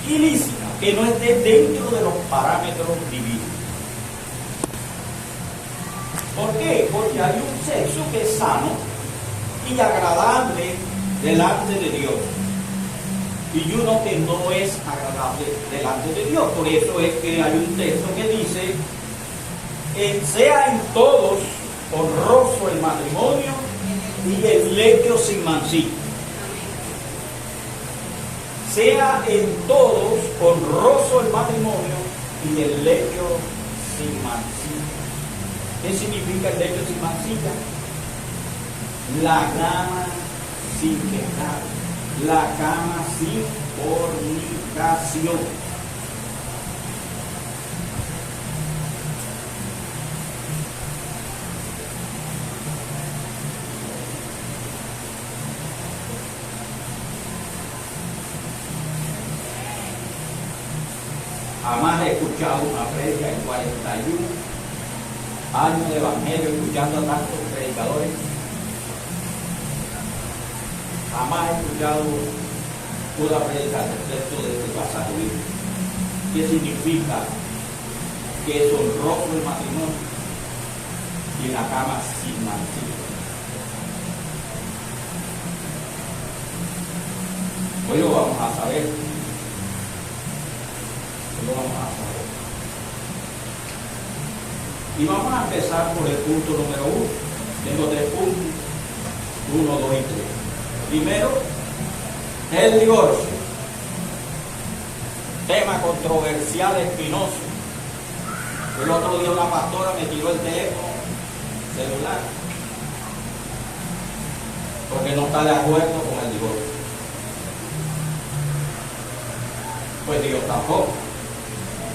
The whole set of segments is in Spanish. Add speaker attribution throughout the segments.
Speaker 1: ilícita, que no esté dentro de los parámetros divinos. ¿Por qué? Porque hay un sexo que es sano y agradable delante de Dios, y uno que no es agradable delante de Dios. Por eso es que hay un texto que dice: sea en todos honroso el matrimonio y el lecho sin mancilla. Sea en todos honroso el matrimonio y el lecho sin mancilla. ¿Qué significa el lecho sin mancilla? La cama sin pecado, la cama sin fornicación. Jamás he escuchado una predica en 41 años de evangelio, escuchando a tantos predicadores. Jamás he escuchado una predica respecto de este pasaje bíblico. ¿Qué significa que es honroso el matrimonio y la cama sin mancilla? Hoy lo vamos a saber. Hoy lo vamos a saber. Y vamos a empezar por el punto número 1. Tengo 3 puntos: 1, 2 y 3. Primero, el divorcio. Tema controversial, espinoso. El otro día una pastora me tiró el teléfono celular porque no está de acuerdo con el divorcio. Pues Dios tampoco.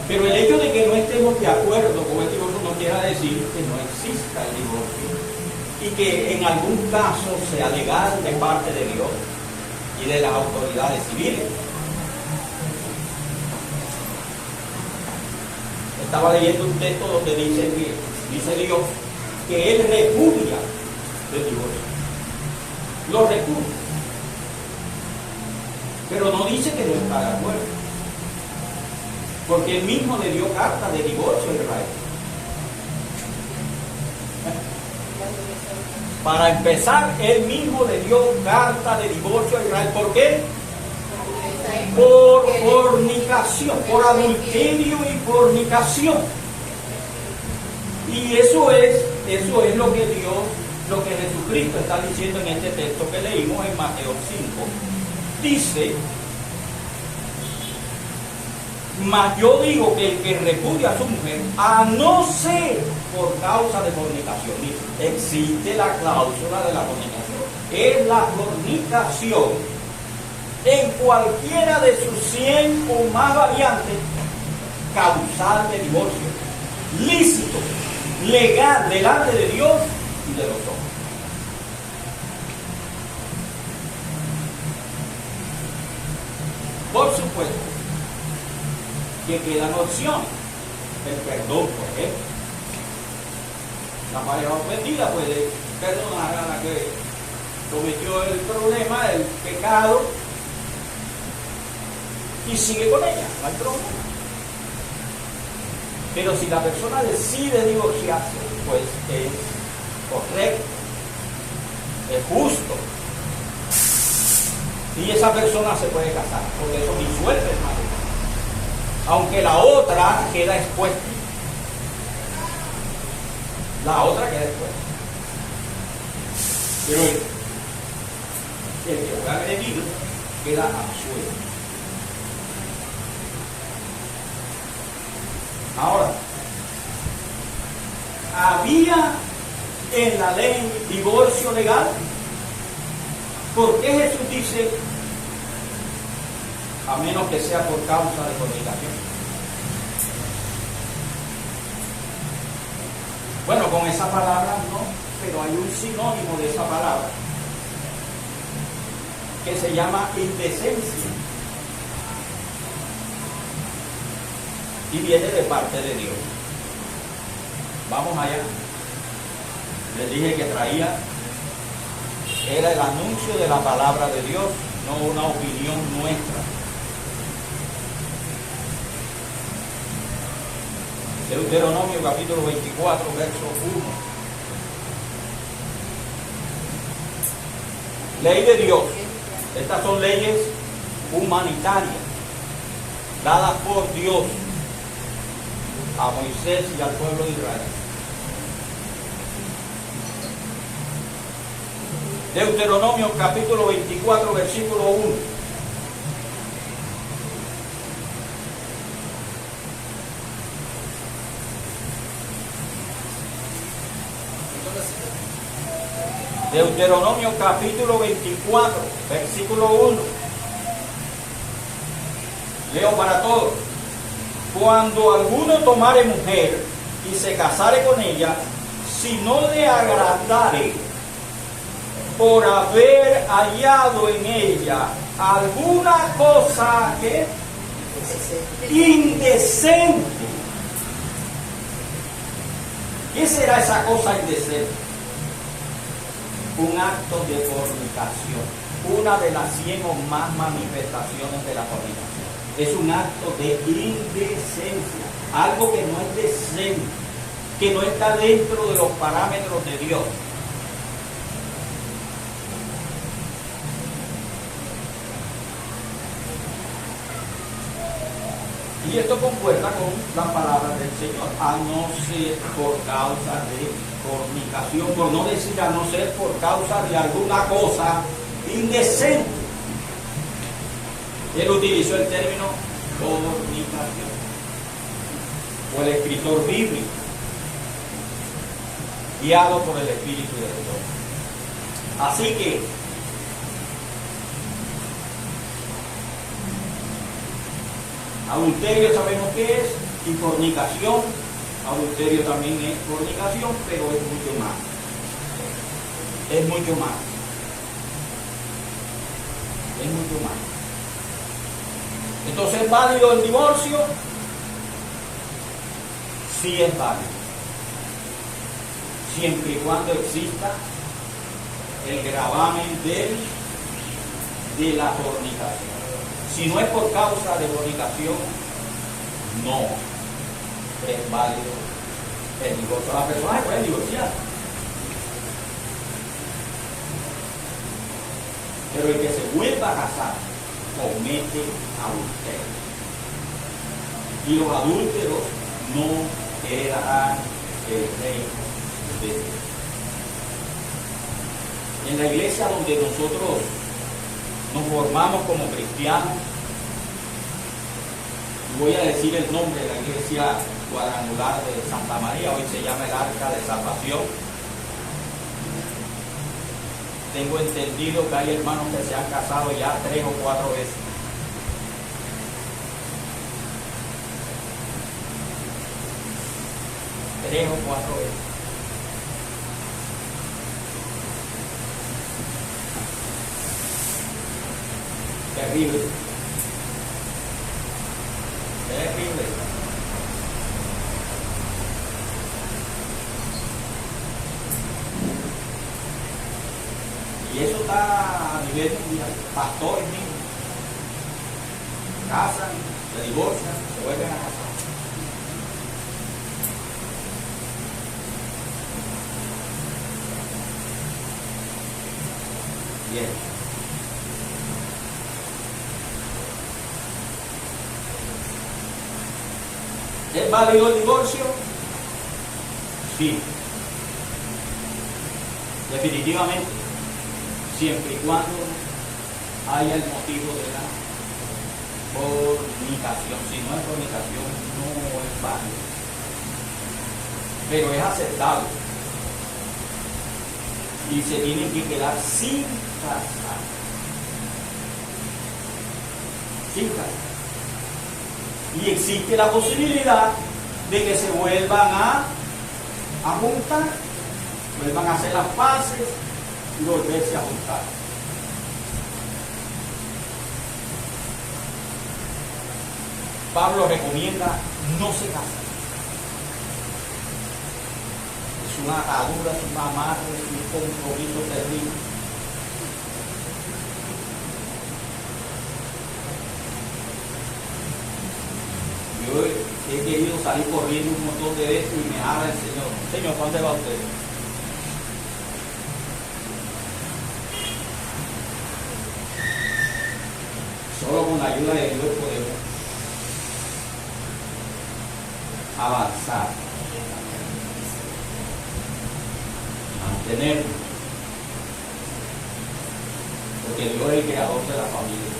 Speaker 1: Pero el hecho de que no estemos de acuerdo con el divorcio no quiere decir que no exista el divorcio, y que en algún caso sea legal de parte de Dios y de las autoridades civiles. Estaba leyendo un texto donde dice Dios que Él repudia el divorcio. Lo repudia. Pero no dice que no está de acuerdo, porque Él mismo le dio carta de divorcio a Israel. Para empezar, Él mismo le dio carta de divorcio a Israel. ¿Por qué? Por fornicación, por adulterio y fornicación. Y eso es lo que Jesucristo está diciendo en este texto que leímos en Mateo 5. Dice: mas yo digo que el que repudia a su mujer, a no ser por causa de fornicación. Existe la cláusula de la fornicación. Es la fornicación en cualquiera de sus 100 o más variantes causal de divorcio, lícito, legal delante de Dios y de los hombres. Por supuesto que quedan opciones. El perdón, por ejemplo. La pareja ofendida puede perdonar a la que cometió el problema, el pecado, y sigue con ella, no hay problema. Pero si la persona decide divorciarse, pues es correcto, es justo, y esa persona se puede casar, porque eso disuelve el matrimonio, aunque la otra queda expuesta. La otra queda expuesta. Pero el que fue agredido queda absuelto. Ahora, ¿había en la ley divorcio legal? ¿Por qué Jesús dice a menos que sea por causa de fornicación? Bueno, con esa palabra no, pero hay un sinónimo de esa palabra que se llama indecencia y viene de parte de Dios. Vamos allá. Les dije que era el anuncio de la palabra de Dios, no una opinión nuestra. Deuteronomio capítulo 24, verso 1. Ley de Dios. Estas son leyes humanitarias dadas por Dios a Moisés y al pueblo de Israel. Deuteronomio capítulo 24, versículo 1. Deuteronomio capítulo 24, versículo 1. Leo para todos. Cuando alguno tomare mujer y se casare con ella, si no le agradare por haber hallado en ella alguna cosa que indecente. ¿Qué será esa cosa indecente? Un acto de fornicación, una de las 100 o más manifestaciones de la fornicación. Es un acto de indecencia, algo que no es decente, que no está dentro de los parámetros de Dios. Y esto concuerda con la palabra del Señor, a no ser por causa de fornicación, por no decir a no ser por causa de alguna cosa indecente. Él utilizó el término fornicación, o el escritor bíblico, guiado por el Espíritu de Dios. Así que adulterio sabemos qué es, y fornicación, adulterio también es fornicación, pero es mucho más. Es mucho más. Es mucho más. Entonces, ¿es válido el divorcio? Sí es válido. Siempre y cuando exista el gravamen de la fornicación. Si no es por causa de fornicación, no es válido el divorcio. Las personas pueden divorciar, pero el que se vuelva a casar comete adulterio. Y los adúlteros no heredarán el reino de Dios. En la iglesia donde nosotros nos formamos como cristianos, voy a decir el nombre de la iglesia cuadrangular de Santa María, hoy se llama el Arca de Salvación. Tengo entendido que hay hermanos que se han casado ya 3 o 4 veces. Tres o cuatro veces. Terrible. Terrible. Y eso está a nivel mundial. Pastores mismos casan, se divorcian, se vuelven a casar. Bien. ¿Es válido el divorcio? Sí. Definitivamente. Siempre y cuando haya el motivo de la fornicación. Si no es fornicación, no es válido. Pero es aceptable. Y se tienen que quedar sin casar. Sin casar. Y existe la posibilidad de que se vuelvan a juntar, vuelvan a hacer las paces y volverse a juntar. Pablo recomienda no se casen. Es una atadura, es un amarre, es un compromiso terrible. he querido salir corriendo un montón de veces y me habla el Señor. Señor, ¿cuándo va usted? Solo con la ayuda de Dios podemos avanzar, mantenernos, porque Dios es el creador de la familia.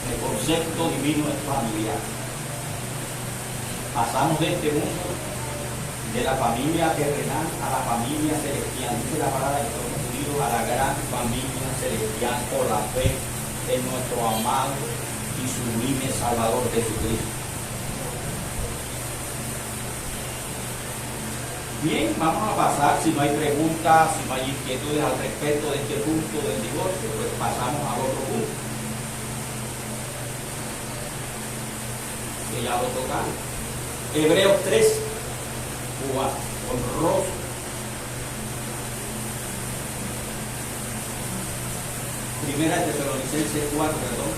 Speaker 1: El concepto divino es familiar. Pasamos de este mundo, de la familia terrenal a la familia celestial. Dice la palabra de Estados Unidos, a la gran familia celestial por la fe en nuestro amado y sublime Salvador Jesucristo. Bien, vamos a pasar, si no hay preguntas, si no hay inquietudes al respecto de este punto del divorcio, pues pasamos al otro punto, que ya lo tocamos. Hebreos 3, 4, honroso. Primera de Tesalonicenses 4, perdón.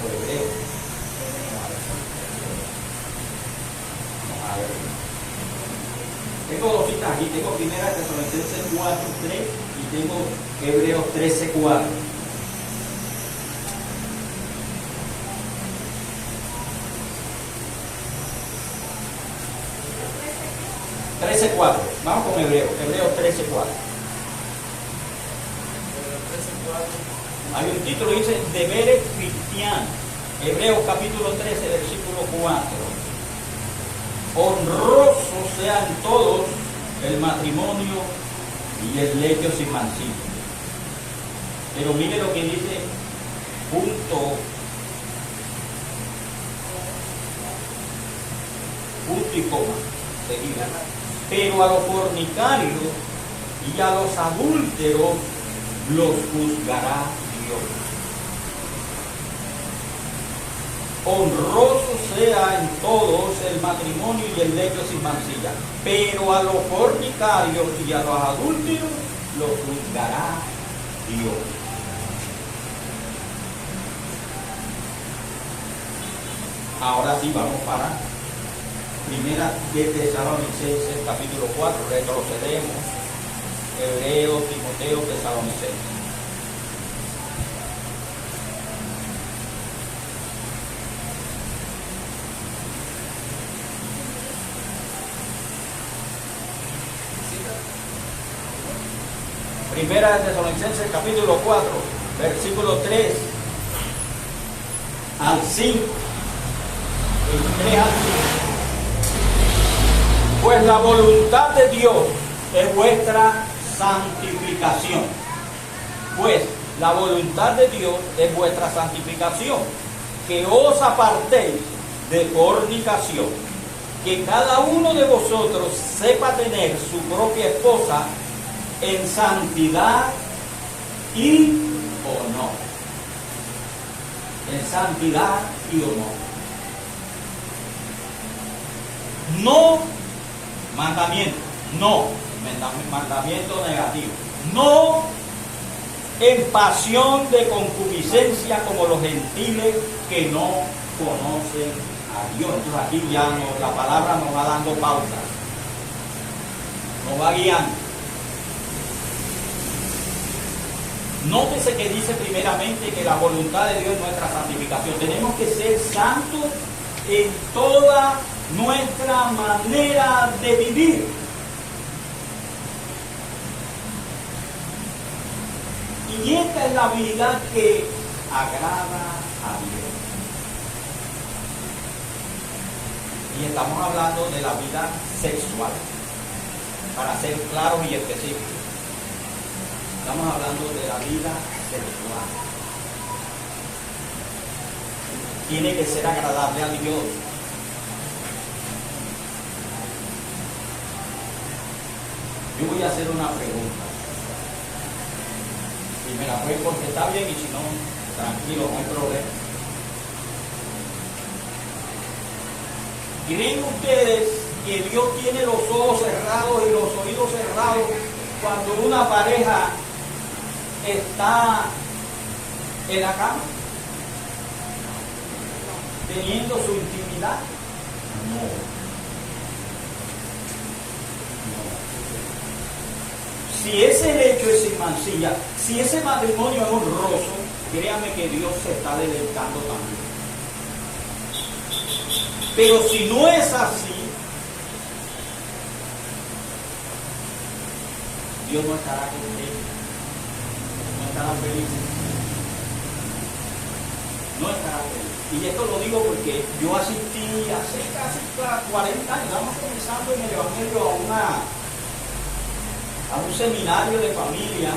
Speaker 1: Por Hebreo. Vamos a ver. Tengo dos citas aquí. Tengo Primera de Tesalonicenses 4, 3 y tengo Hebreos 13, 4. Vamos con Hebreos 13:4. Hay un título que dice deberes cristianos. Hebreos capítulo 13, versículo 4. Honrosos sean todos el matrimonio y el lecho sin mancilla. Pero mire lo que dice punto y coma, seguida. Pero a los fornicarios y a los adúlteros los juzgará Dios. Honroso sea en todos el matrimonio y el lecho sin mancilla, pero a los fornicarios y a los adúlteros los juzgará Dios. Ahora sí vamos para Primera de Tesalonicenses capítulo 4, retrocedemos. Hebreos, Timoteo, Tesalonicenses. Primera de Tesalonicenses capítulo 4, versículo 3 al 5. El 3 al 5. Pues la voluntad de Dios es vuestra santificación. Pues la voluntad de Dios es vuestra santificación, que os apartéis de fornicación, que cada uno de vosotros sepa tener su propia esposa en santidad y honor. En santidad y honor. No mandamiento, no mandamiento negativo. No en pasión de concupiscencia como los gentiles que no conocen a Dios. Entonces aquí ya la palabra nos va dando pauta, nos va guiando. Nótese que dice primeramente que la voluntad de Dios es nuestra santificación. Tenemos que ser santos en toda nuestra manera de vivir. Y esta es la vida que agrada a Dios. Y estamos hablando de la vida sexual, para ser claros y específicos. Estamos hablando de la vida sexual. Tiene que ser agradable a Dios. Yo voy a hacer una pregunta. Si me la pueden contestar bien y si no, tranquilo, no hay problema. ¿Creen ustedes que Dios tiene los ojos cerrados y los oídos cerrados cuando una pareja está en la cama, teniendo su intimidad? No. Si ese hecho es sin mancilla, si ese matrimonio es honroso, créame que Dios se está deleitando también. Pero si no es así, Dios no estará contento, no estará feliz. No estará feliz. Y esto lo digo porque yo asistí hace casi 40 años, estábamos comenzando en el Evangelio a un seminario de familia,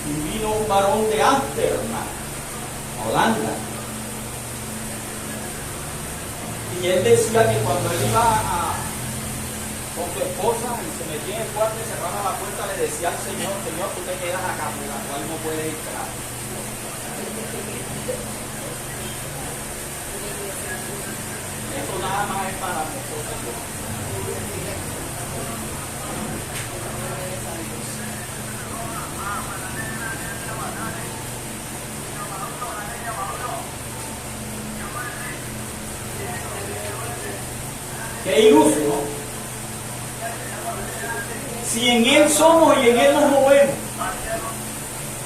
Speaker 1: y vino un varón de Amsterdam, Holanda. Y él decía que cuando él iba con su esposa y se metía en el cuarto y cerraba la puerta, le decía al Señor, Señor, tú te quedas acá, porque la cual no puedes entrar. Eso nada más es para nosotros. Qué iluso, ¿no? Si en Él somos y en Él nos movemos,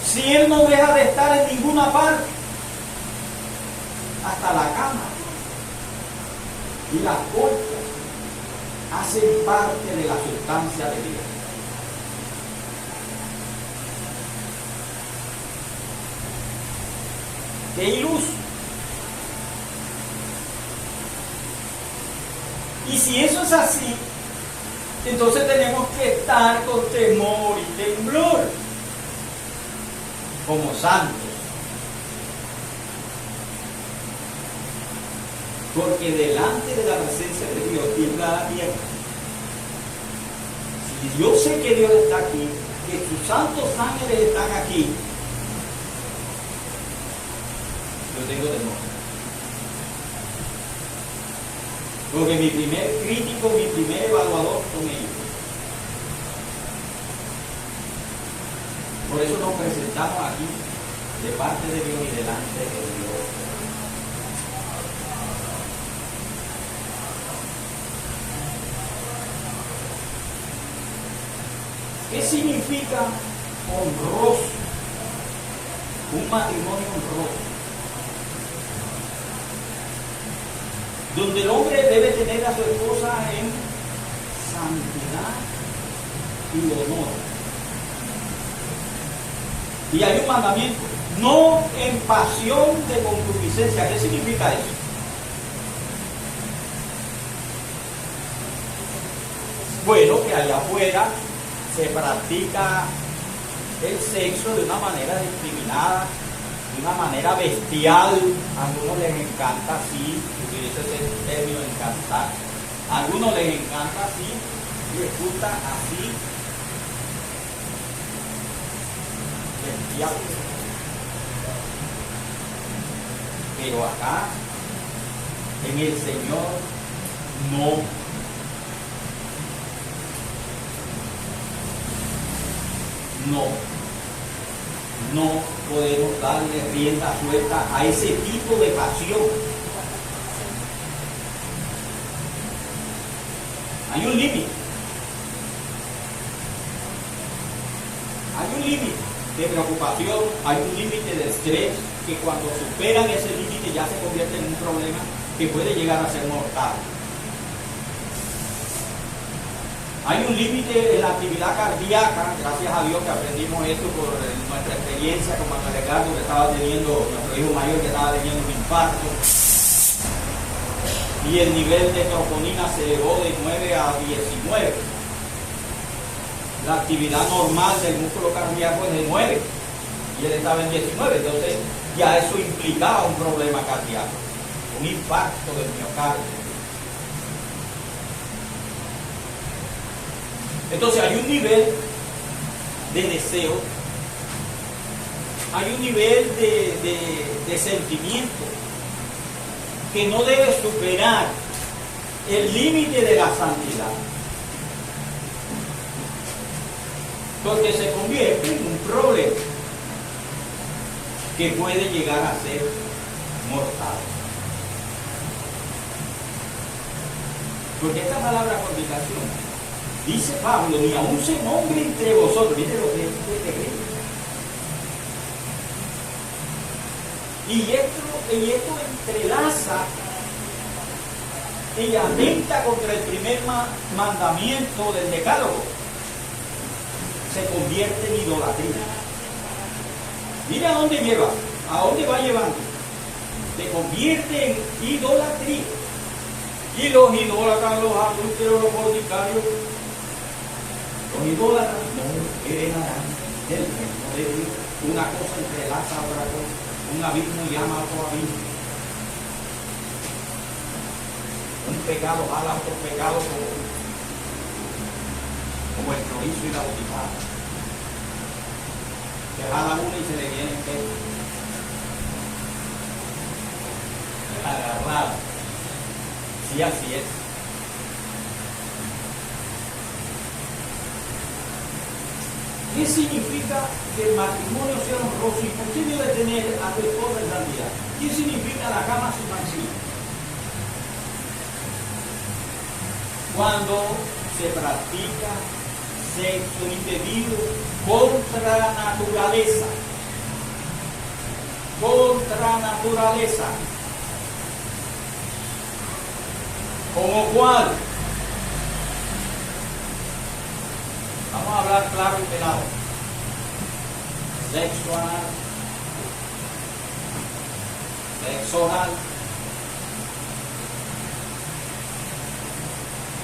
Speaker 1: si Él no deja de estar en ninguna parte, hasta la cama y las puertas hacen parte de la sustancia de Dios. Qué iluso. Y si eso es así, entonces tenemos que estar con temor y temblor, como santos. Porque delante de la presencia de Dios tiembla la tierra. Si yo sé que Dios está aquí, que sus santos ángeles están aquí, yo tengo temor. Porque mi primer crítico, mi primer evaluador son ellos. Por eso nos presentamos aquí de parte de Dios y delante de Dios. ¿Qué significa honroso? Un matrimonio honroso. Donde el hombre debe tener a su esposa en santidad y honor. Y hay un mandamiento, no en pasión de concupiscencia. ¿Qué significa eso? Bueno, que allá afuera se practica el sexo de una manera discriminada, de una manera bestial. A algunos les encanta así, utilizo ese término encantar. A algunos les encanta así, les gusta así, bestial. Pero acá, en el Señor, no. No podemos darle rienda suelta a ese tipo de pasión. Hay un límite. Hay un límite de preocupación, hay un límite de estrés que cuando superan ese límite ya se convierte en un problema que puede llegar a ser mortal. Hay un límite en la actividad cardíaca, gracias a Dios que aprendimos esto por nuestra experiencia con Manuel Ricardo, que estaba teniendo, nuestro hijo mayor que estaba teniendo un infarto, y el nivel de troponina se elevó de 9 a 19. La actividad normal del músculo cardíaco es de 9, y él estaba en 19, entonces ya eso implicaba un problema cardíaco, un infarto del miocardio. Entonces hay un nivel de deseo, hay un nivel de sentimiento que no debe superar el límite de la santidad. porque se convierte en un problema que puede llegar a ser mortal. Porque esta palabra fornicación, dice Pablo, ni aún se nombre entre vosotros. ¿Viste lo que es terrible? Y esto entrelaza y atenta contra el primer mandamiento del decálogo. Se convierte en idolatría. Mira a dónde lleva, a dónde va llevando. Se convierte en idolatría. Y los idólatras, los adúlteros, los fornicarios, los idólatras no heredarán del reino de Dios. Una cosa entrelaza a otra cosa. Un abismo llama a otro abismo. Un pecado jala a otro pecado como el chorizo y la botifarra. Se jala uno y se le viene el pelo. Agarrado. Sí, así es. ¿Qué significa que el matrimonio sea honroso y posible de tener a tu esposa en santidad? ¿Qué significa la cama sin mancilla? Cuando se practica sexo indebido contra naturaleza. Contra naturaleza. ¿Como cuál? Vamos a hablar claro y pelado. Sexo anal. Sexo oral.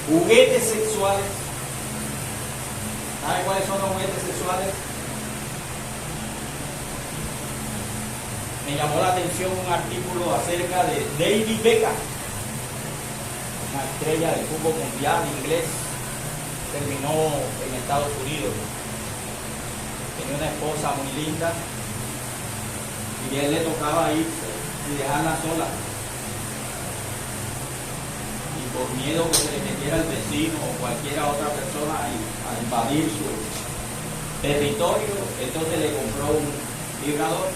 Speaker 1: Juguetes sexuales. ¿Saben cuáles son los juguetes sexuales? Me llamó la atención un artículo acerca de David Beckham, una estrella del fútbol mundial inglés. Terminó en Estados Unidos. Tenía una esposa muy linda y a él le tocaba irse y dejarla sola. Y por miedo que se le metiera el vecino o cualquier otra persona a invadir su territorio, entonces le compró un vibrador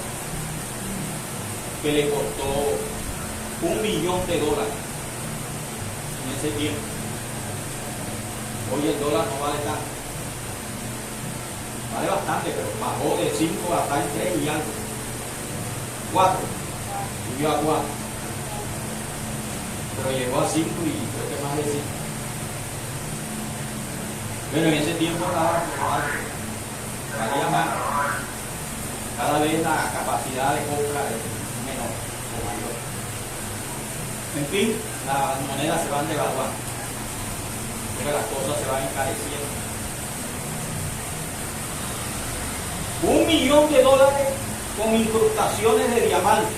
Speaker 1: que le costó $1 millón en ese tiempo. Hoy el dólar no vale tanto. Vale bastante, pero bajó de 5 hasta en 3 y algo. 4. Subió a 4. Pero llegó a 5 y creo que más de 5. Bueno, en ese tiempo estaba valía más. Cada vez la capacidad de compra es menor o mayor. En fin, las monedas se van devaluando. Las cosas se van encareciendo. $1 millón con incrustaciones de diamantes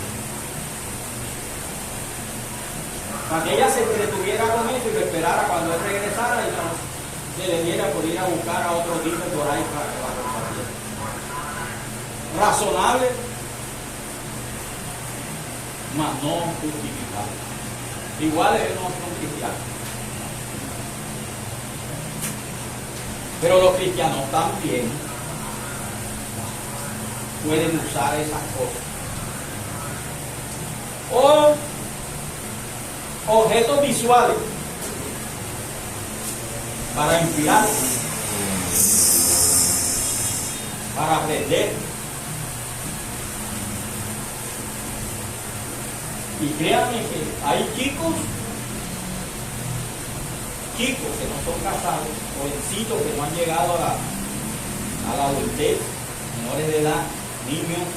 Speaker 1: para que ella se entretuviera con eso y lo esperara cuando él regresara y no se le diera por ir a buscar a otro tipo por ahí para que la compartiera. Razonable, mas no justificable. Igual ellos no son cristianos. Pero los cristianos también pueden usar esas cosas. O objetos visuales para inspirar, para aprender. Y créanme que hay chicos que no son casados, jovencitos que no han llegado a la adultez, menores de edad, niños,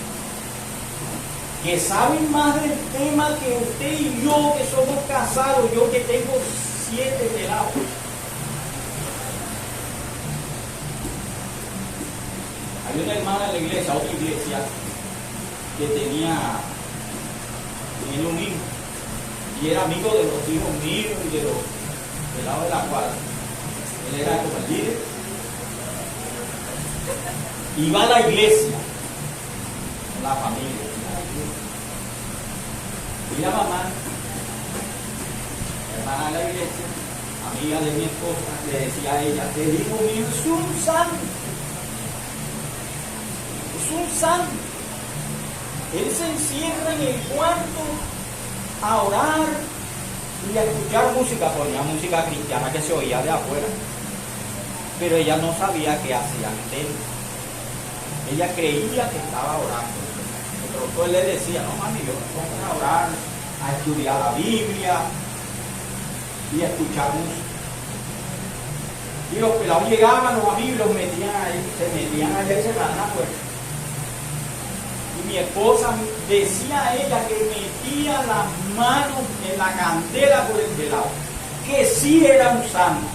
Speaker 1: que saben más del tema que usted y yo, que somos casados, yo que tengo 7 pelados. Hay una hermana en la iglesia, otra iglesia, que tiene un hijo, y era amigo de los hijos míos y de los pelados de la cuadra. Él era como el líder. Iba a la iglesia con la familia. Y la mamá, hermana de la iglesia, amiga de mi esposa, le decía a ella: el hijo mío es un santo. un santo. Él se encierra en el cuarto a orar y a escuchar música, ponía música cristiana que se oía de afuera. Pero ella no sabía qué hacía él. Ella creía que estaba orando. Pero él le decía, no mami, yo me pongo a orar, a estudiar la Biblia y a escuchar música. Y los pelados llegaban, los amigos, los metían ahí, se metían allá y cerraban la puerta. Y mi esposa decía a ella que metía las manos en la candela por el velado, que sí era un santo.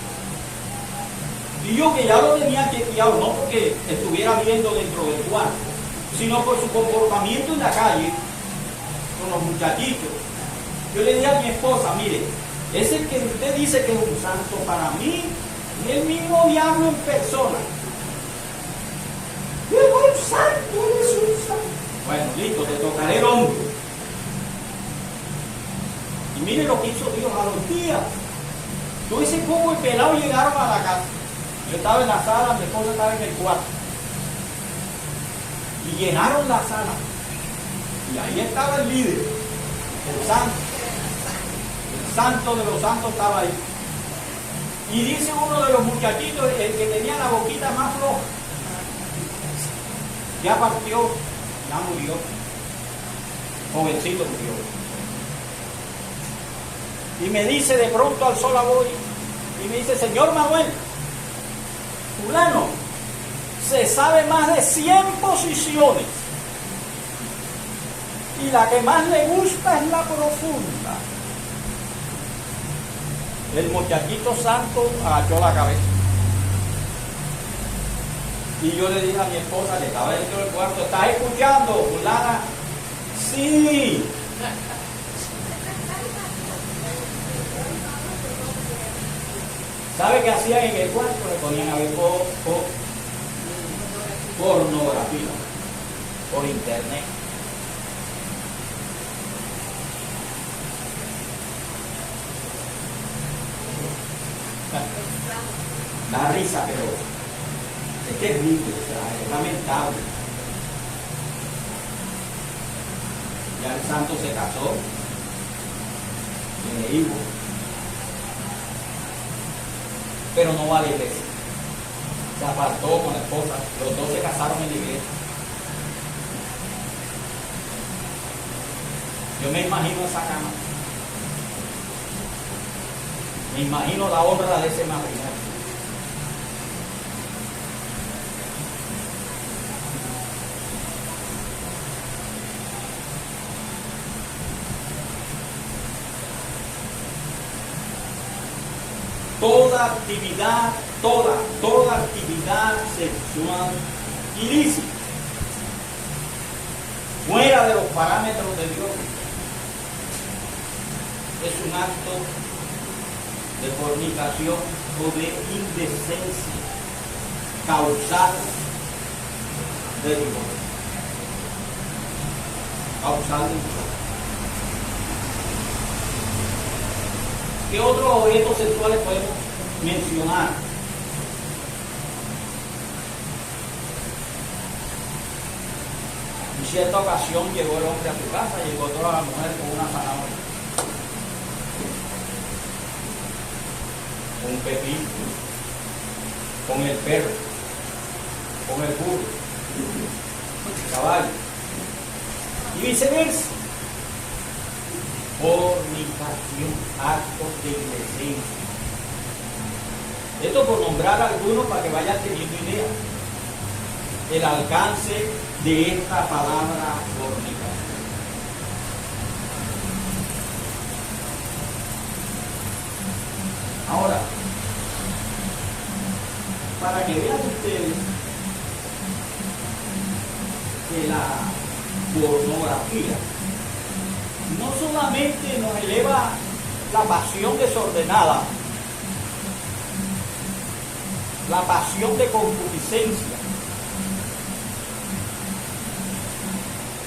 Speaker 1: Y yo que ya lo tenía chequeado, no porque estuviera viendo dentro del cuarto, sino por su comportamiento en la calle, con los muchachitos. Yo le dije a mi esposa, mire, ese que usted dice que es un santo, para mí, es el mismo diablo en persona. Es un santo, es un santo. Bueno, listo, te tocaré el hombro. Y mire lo que hizo Dios a los días. Tú dices cómo el pelado llegaron a la casa. Yo estaba en la sala, mi esposa estaba en el cuarto. Y llenaron la sala. Y ahí estaba el líder, el santo. El santo de los santos estaba ahí. Y dice uno de los muchachitos, el que tenía la boquita más floja, ya partió, ya murió. Jovencito murió. Y me dice, de pronto alzó la voz y me dice, señor Manuel, fulano, se sabe más de 100 posiciones y la que más le gusta es la profunda. El muchachito santo agachó la cabeza. Y yo le dije a mi esposa, que estaba dentro del cuarto, ¿estás escuchando, fulana? Sí. ¿Sabe qué hacían en el cuarto? Le ponían a ver pornografía por internet. Da risa, pero es terrible, o sea, es lamentable. Ya el santo se casó, tiene hijos, pero no va a la iglesia. Se apartó con la esposa, los dos se casaron en la iglesia. Yo me imagino esa cama, me imagino la honra de ese matrimonio. Toda actividad sexual ilícita, fuera de los parámetros de Dios, es un acto de fornicación o de indecencia causal de divorcio. Causal de divorcio. ¿Qué otros objetos sexuales podemos mencionar? En cierta ocasión llegó el hombre a su casa y encontró a la mujer con una zanahoria, con un pepino, con el perro, con el burro, con el caballo, y viceversa. Fornicación, actos de indecencia. Esto por nombrar algunos para que vayan teniendo idea el alcance de esta palabra fornicación. Ahora, para que vean ustedes que la pornografía no solamente nos eleva la pasión desordenada, la pasión de concupiscencia,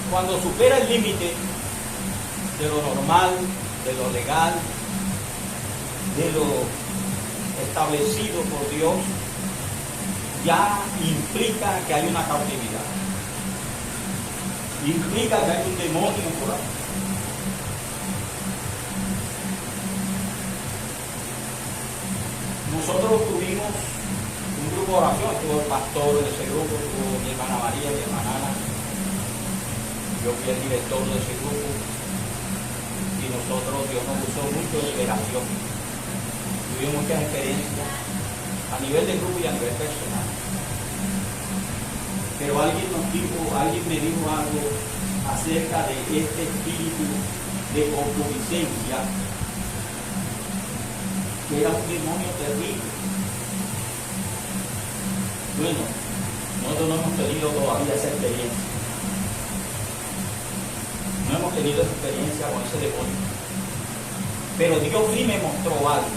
Speaker 1: cuando supera el límite de lo normal, de lo legal, de lo establecido por Dios, ya implica que hay una cautividad. implica que hay un demonio por ahí. Nosotros tuvimos un grupo de oración, estuvo el pastor de ese grupo, estuvo mi hermana María, mi hermana Ana, yo fui el director de ese grupo, y nosotros, Dios nos usó mucho de liberación. Tuvimos muchas experiencias a nivel de grupo y a nivel personal. Pero alguien me dijo algo acerca de este espíritu de concupiscencia, que era un demonio terrible. Bueno, nosotros no hemos tenido todavía esa experiencia. No hemos tenido esa experiencia con ese demonio. Pero Dios sí me mostró algo.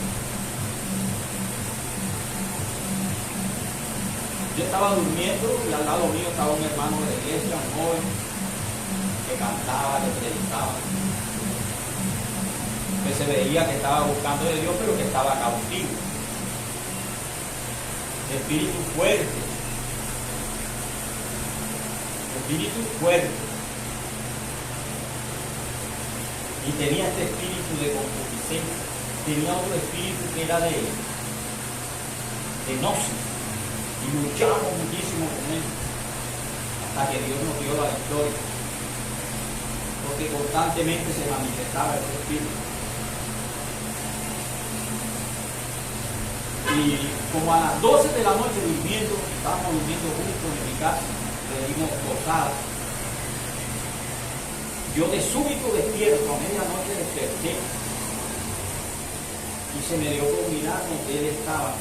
Speaker 1: Yo estaba durmiendo y al lado mío estaba un hermano de la iglesia, un joven, que cantaba, que predicaba. Que se veía que estaba buscando de Dios, pero que estaba cautivo. Espíritu fuerte. Espíritu fuerte. Y tenía este espíritu de concupiscencia. Tenía otro espíritu que era de gnosis. Y luchamos muchísimo con él. Hasta que Dios nos dio la victoria. Porque constantemente se manifestaba ese espíritu. Y como a las 12 de la noche durmiendo, estábamos durmiendo juntos en mi casa, le dimos posada. Yo de súbito despierto, a medianoche desperté y se me dio por mirar donde él estaba.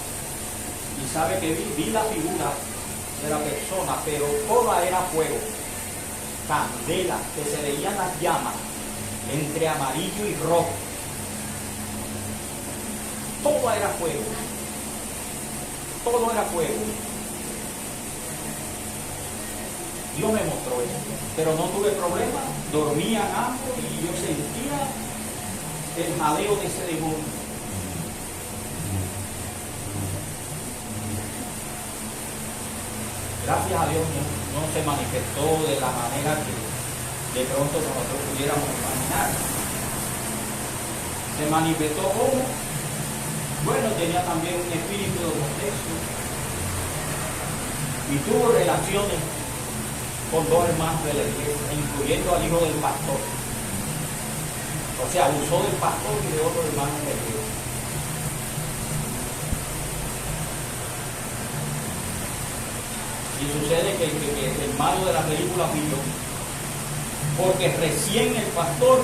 Speaker 1: Y sabe que vi la figura de la persona, pero toda era fuego, candela, que se veían las llamas entre amarillo y rojo. Todo era fuego. Todo era fuego. Dios me mostró eso, pero no tuve problema, dormían ambos y yo sentía el jadeo de ese demonio. Gracias a Dios no se manifestó de la manera que de pronto nosotros pudiéramos imaginar. Se manifestó como, bueno, tenía también un espíritu de homosexo y tuvo relaciones con dos hermanos de la iglesia, incluyendo al hijo del pastor. O sea, abusó del pastor y de otros hermanos de la iglesia. Y sucede que el malo de la película fui yo, porque recién el pastor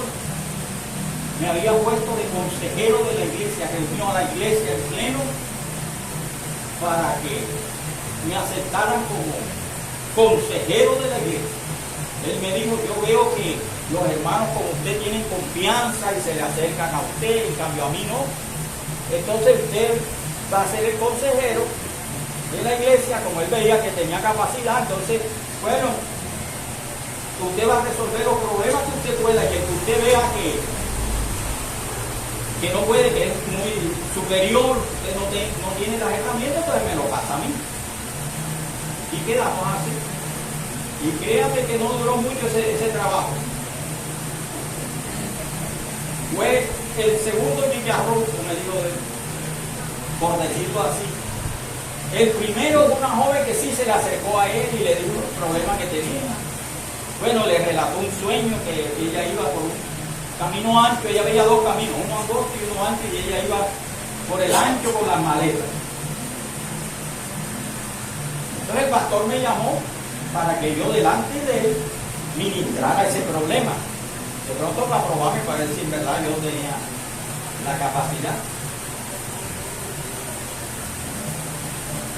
Speaker 1: me había puesto de consejero de la iglesia, reunió a la iglesia en pleno para que me aceptaran como consejero de la iglesia. Él me dijo, yo veo que los hermanos como usted tienen confianza y se le acercan a usted, en cambio a mí no. Entonces usted va a ser el consejero de la iglesia, como él veía que tenía capacidad. Entonces, bueno, usted va a resolver los problemas que usted pueda, que usted vea que no puede, que es muy superior, usted no tiene las herramientas, entonces me lo pasa a mí. Y quedamos así. Y créame que no duró mucho ese trabajo. Fue el segundo chicharrón, como me dijo él, por decirlo así. El primero, una joven que sí se le acercó a él y le dijo los problemas que tenía. Bueno, le relató un sueño que ella iba por un camino ancho, ella veía dos caminos, uno angosto y uno ancho, y ella iba por el ancho con las maletas. Entonces el pastor me llamó para que yo delante de él ministrara ese problema. De pronto para probarme, para ver si en verdad yo tenía la capacidad.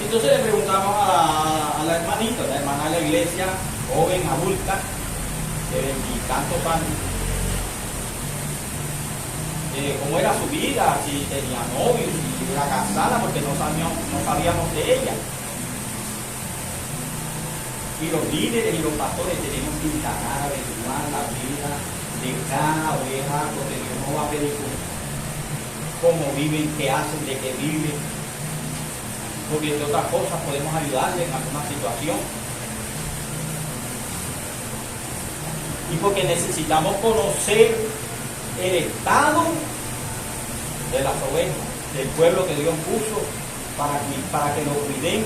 Speaker 1: Entonces le preguntamos a la hermanita, la hermana de la iglesia, joven, adulta, de 20 y tantos años, cómo era su vida, si tenía novio, si era casada, porque no sabíamos de ella. Y los líderes y los pastores tenemos que indagar, averiguar la vida de cada oveja, porque Dios no va a pedir cómo viven, qué hacen, de qué viven, porque entre otras cosas podemos ayudarles en alguna situación. y porque necesitamos conocer el estado de las ovejas, del pueblo que Dios puso para que lo cuiden.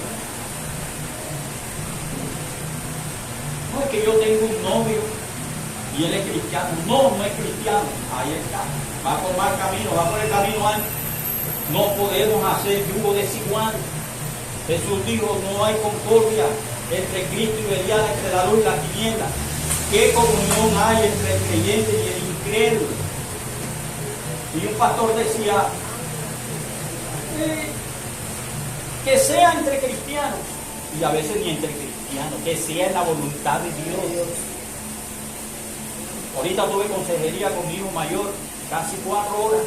Speaker 1: No es que yo tengo un novio y él es cristiano. No, no es cristiano. Ahí está. Va a formar camino, va por el camino antes. No podemos hacer yugo desigual. Jesús dijo, no hay concordia entre Cristo y Belial, entre la luz y la tiniebla. ¿Qué comunión hay entre el creyente y el incrédulo? Y un pastor decía, que sea entre cristianos, y a veces ni entre cristianos, que sea en la voluntad de Dios. Ahorita tuve consejería con mi hijo mayor, casi 4 horas,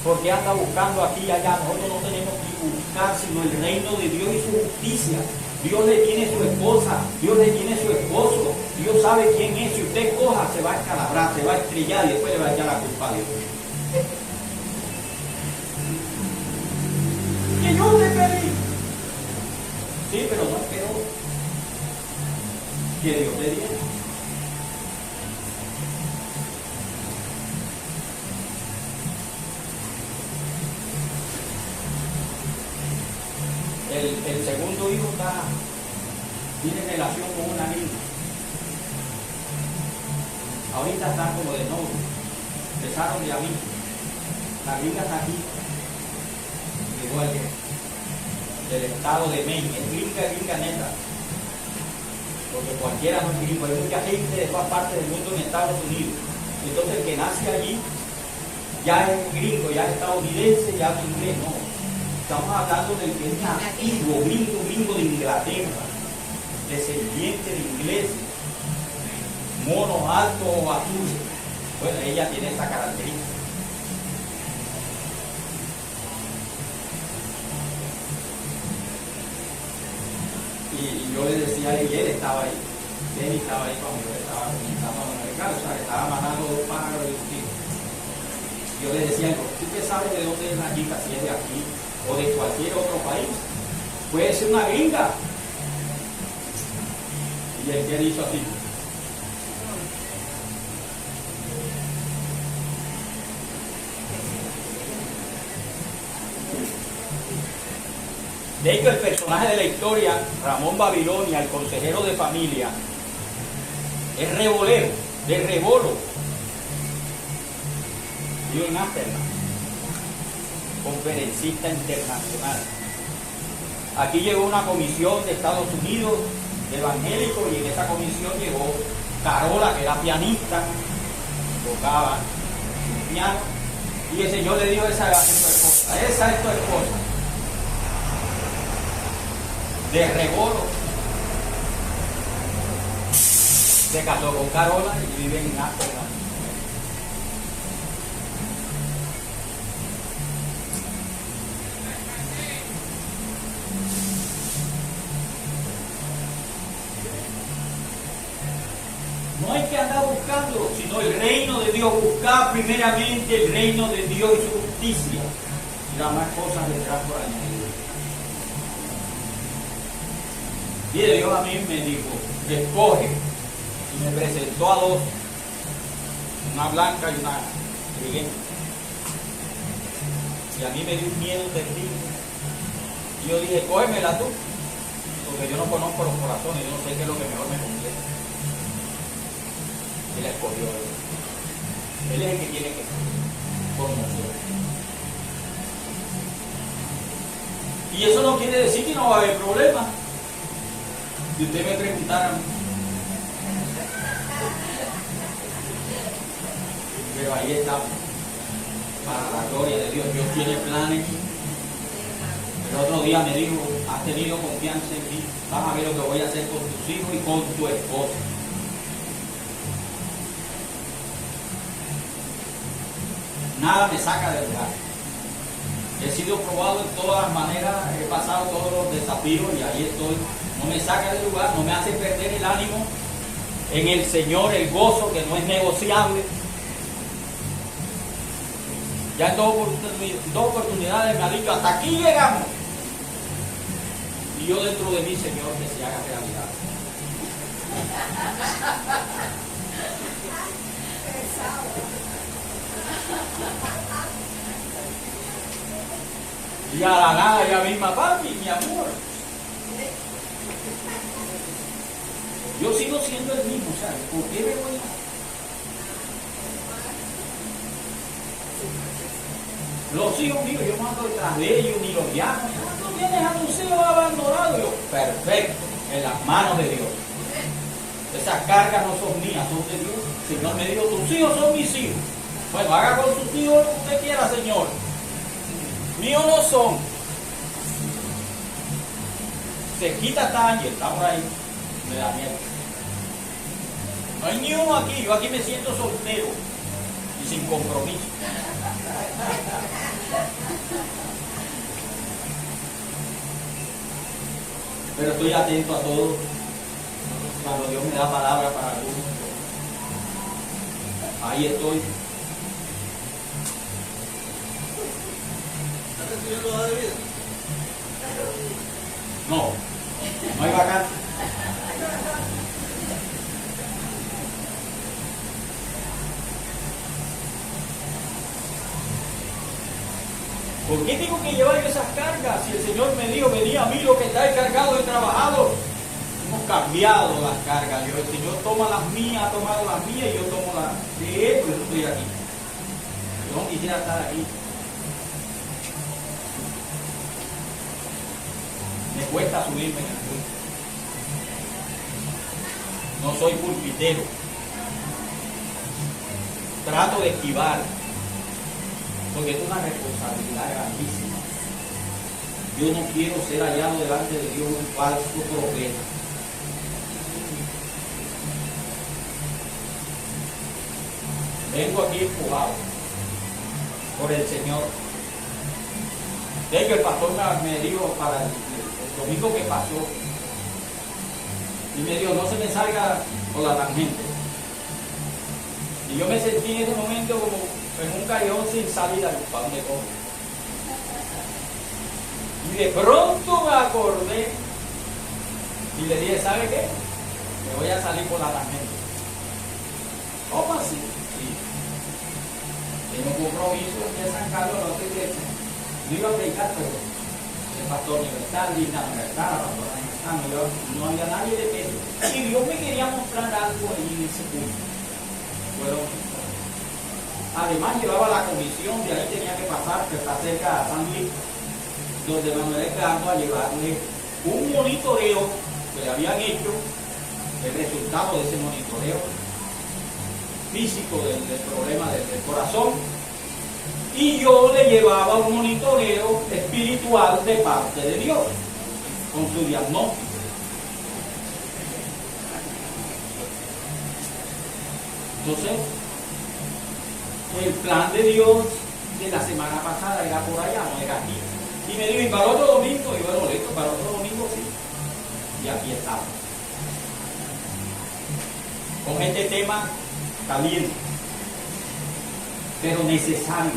Speaker 1: porque anda buscando aquí y allá. Nosotros no tenemos que buscar sino el reino de Dios y su justicia. Dios le tiene su esposa, Dios le tiene su esposo, Dios sabe quién es. Si usted coja, se va a escalabrar, se va a estrellar y después le va a echar la culpa a Dios. Que yo te pedí. Sí, pero no espero que Dios te diera. El segundo hijo tiene relación con una gringa. Ahorita están como de novio. Empezaron de amigos. La gringa está aquí. Igual que del estado de Maine. Es gringa neta. Porque cualquiera no es gringo. Hay mucha gente de todas partes del mundo en Estados Unidos. Entonces el que nace allí ya es gringo, ya es estadounidense, ya es inglés. No. Estamos hablando del que es nativo, gringo de Inglaterra, descendiente de ingleses, mono alto o azul. Bueno, ella tiene esa característica. Y yo le decía a él, y él estaba ahí cuando yo estaba americano, o sea, que estaba matando 2 pájaros de un tiro. Yo le decía, ¿tú qué sabes de dónde es la chica? Si es de aquí o de cualquier otro país. Puede ser una gringa. Y el que hizo así. De hecho, el personaje de la historia, Ramón Babilonia, el consejero de familia, es revolero, de rebolo. Yo en Amsterdam, conferencista internacional. Aquí llegó una comisión de Estados Unidos, de evangélicos, y en esa comisión llegó Carola, que era pianista, tocaba el piano, y el Señor le dijo, esa es tu esposa, esa es tu esposa. De rebolo, se casó con Carola y vive en Amsterdam. No hay que andar buscando, sino el reino de Dios. Buscar primeramente el reino de Dios y su justicia, y las más cosas vendrán por añadir. Y Dios a mí me dijo, escoge, y me presentó a 2, una blanca y una trigueña. Y a mí me dio un miedo terrible. Y yo dije, cógemela tú, porque yo no conozco los corazones, yo no sé qué es lo que mejor me conviene. Y la escogió él. Él es el que tiene que conocer. Y eso no quiere decir que no va a haber problemas. Si usted me preguntara, pero ahí estamos, para la gloria de Dios. Dios tiene planes. El otro día me dijo, has tenido confianza en mí, vas a ver lo que voy a hacer con tus hijos y con tu esposa. Nada me saca del lugar. He sido probado en todas las maneras, he pasado todos los desafíos y ahí estoy. No me saca del lugar, no me hace perder el ánimo en el Señor, el gozo que no es negociable. Ya en 2 oportunidades me ha dicho, hasta aquí llegamos. Y yo dentro de mí, Señor, que se haga realidad. Y a la nada ella misma, papi, mi amor. Yo sigo siendo el mismo, ¿sabes? ¿Por qué me voy a...? Los hijos míos, yo no ando detrás de ellos, ni los llamo. Tú tienes a tus hijos abandonados. Yo, perfecto, en las manos de Dios. Esas cargas no son mías, son de Dios. El Señor me dijo, tus hijos son mis hijos. Bueno, haga con sus hijos lo que usted quiera, Señor. Míos no son. Se quita Tángel, está por ahí. Me da miedo. No hay ni uno aquí, yo aquí me siento soltero y sin compromiso. Pero estoy atento a todo. Cuando Dios me da palabra para algunos, ahí estoy.
Speaker 2: ¿Estás recibiendo la de vida?
Speaker 1: No, no hay vacante. ¿Por qué tengo que llevar yo esas cargas? Si el Señor me dijo, venía a mí lo que está cargado y trabajado. Hemos cambiado las cargas. El Señor toma las mías, ha tomado las mías y yo tomo las de Él, pero yo estoy aquí. Yo no quisiera estar aquí. Me cuesta subirme en el púlpito. No soy pulpitero. Trato de esquivar. Porque es una responsabilidad grandísima. Yo no quiero ser hallado delante de Dios un falso profeta. Vengo aquí empujado por el Señor. De hecho, el pastor me dijo para el domingo que pasó, y me dijo, no se me salga por la tangente. Y yo me sentí en ese momento como en un callejón sin salida, ¿para dónde cojo? Y de pronto me acordé y le dije, ¿sabe qué? Me voy a salir por la tangente. ¿Cómo así? Sí. Tengo un compromiso en San Carlos, no estoy iglesia. No iba a predicar, pero el pastor universal, Lina Universal, la pastora universal, no había nadie de peso. Y Dios me quería mostrar algo ahí en ese punto. Bueno, además llevaba la comisión, de ahí tenía que pasar, que está cerca de San Luis, donde Manuel Edgardo a llevarle un monitoreo que le habían hecho, el resultado de ese monitoreo físico del problema del corazón, y yo le llevaba un monitoreo espiritual de parte de Dios, con su diagnóstico. Entonces, el plan de Dios de la semana pasada era por allá, no era aquí. Y me dijo, ¿y para otro domingo? Y bueno, listo, para otro domingo sí. Y aquí estamos. Con este tema caliente, pero necesario.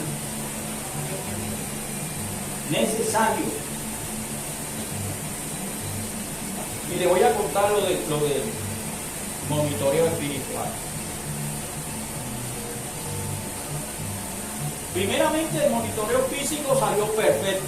Speaker 1: Necesario. Y le voy a contar lo del monitoreo espiritual. Primeramente, el monitoreo físico salió perfecto.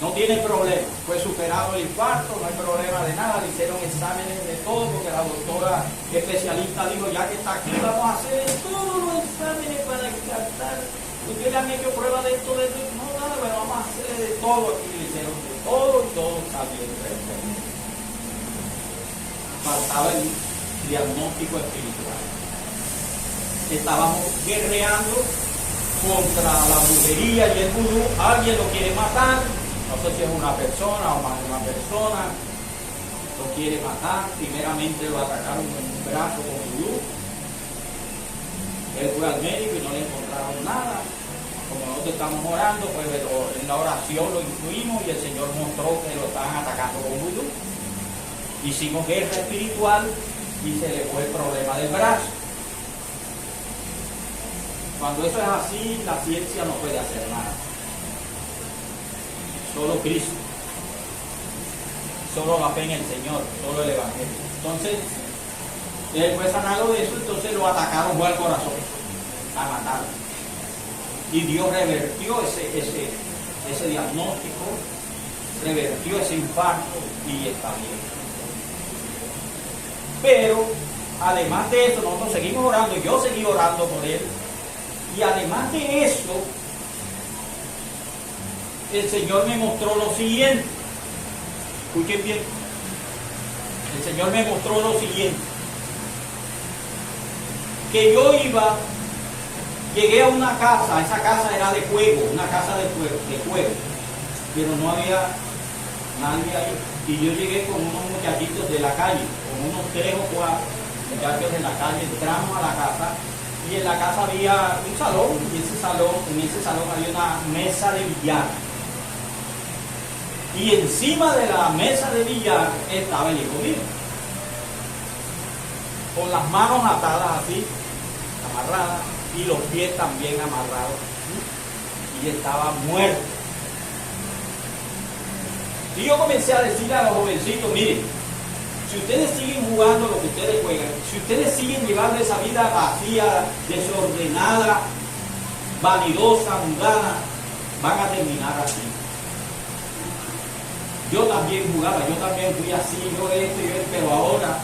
Speaker 1: No tiene problema. Fue superado el infarto, no hay problema de nada. Le hicieron exámenes de todo, porque la doctora especialista dijo, ya que está aquí, vamos a hacer todos los exámenes para descartar. Ustedes le han hecho pruebas de esto, no, nada, pero vamos a hacer de todo aquí. Le hicieron de todo y todo salió perfecto. Faltaba el diagnóstico espiritual. Estábamos guerreando contra la brujería y el vudú. Alguien lo quiere matar, no sé si es una persona o más de una persona, lo quiere matar. Primeramente lo atacaron en un brazo con vudú. Él fue al médico y no le encontraron nada. Como nosotros estamos orando, pues en la oración lo incluimos y el Señor mostró que lo estaban atacando con vudú. Hicimos guerra espiritual y se le fue el problema del brazo. Cuando eso es así, la ciencia no puede hacer nada. Solo Cristo. Solo la fe en el Señor, solo el Evangelio. Entonces, él fue sanado de eso, entonces lo atacaron fue al corazón. a matar. Y Dios revertió ese diagnóstico, revertió ese infarto y está bien. Pero además de eso, nosotros seguimos orando, yo seguí orando por él. Y además de eso, el Señor me mostró lo siguiente. Escuchen bien. El Señor me mostró lo siguiente. Que yo llegué a una casa, esa casa era de juego, una casa de juego, pero no había nadie ahí. Y yo llegué con unos muchachitos de la calle, con unos 3 o 4 muchachos de la calle, entramos a la casa y en la casa había un salón, y en ese salón había una mesa de billar. Y encima de la mesa de billar estaba el hijo mío, con las manos atadas así, amarradas, y los pies también amarrados, y estaba muerto. Y yo comencé a decirle a los jovencitos, miren, si ustedes siguen jugando lo que ustedes juegan, si ustedes siguen llevando esa vida vacía, desordenada, vanidosa, mundana, van a terminar así. Yo también jugaba, yo también fui así, yo esto, pero ahora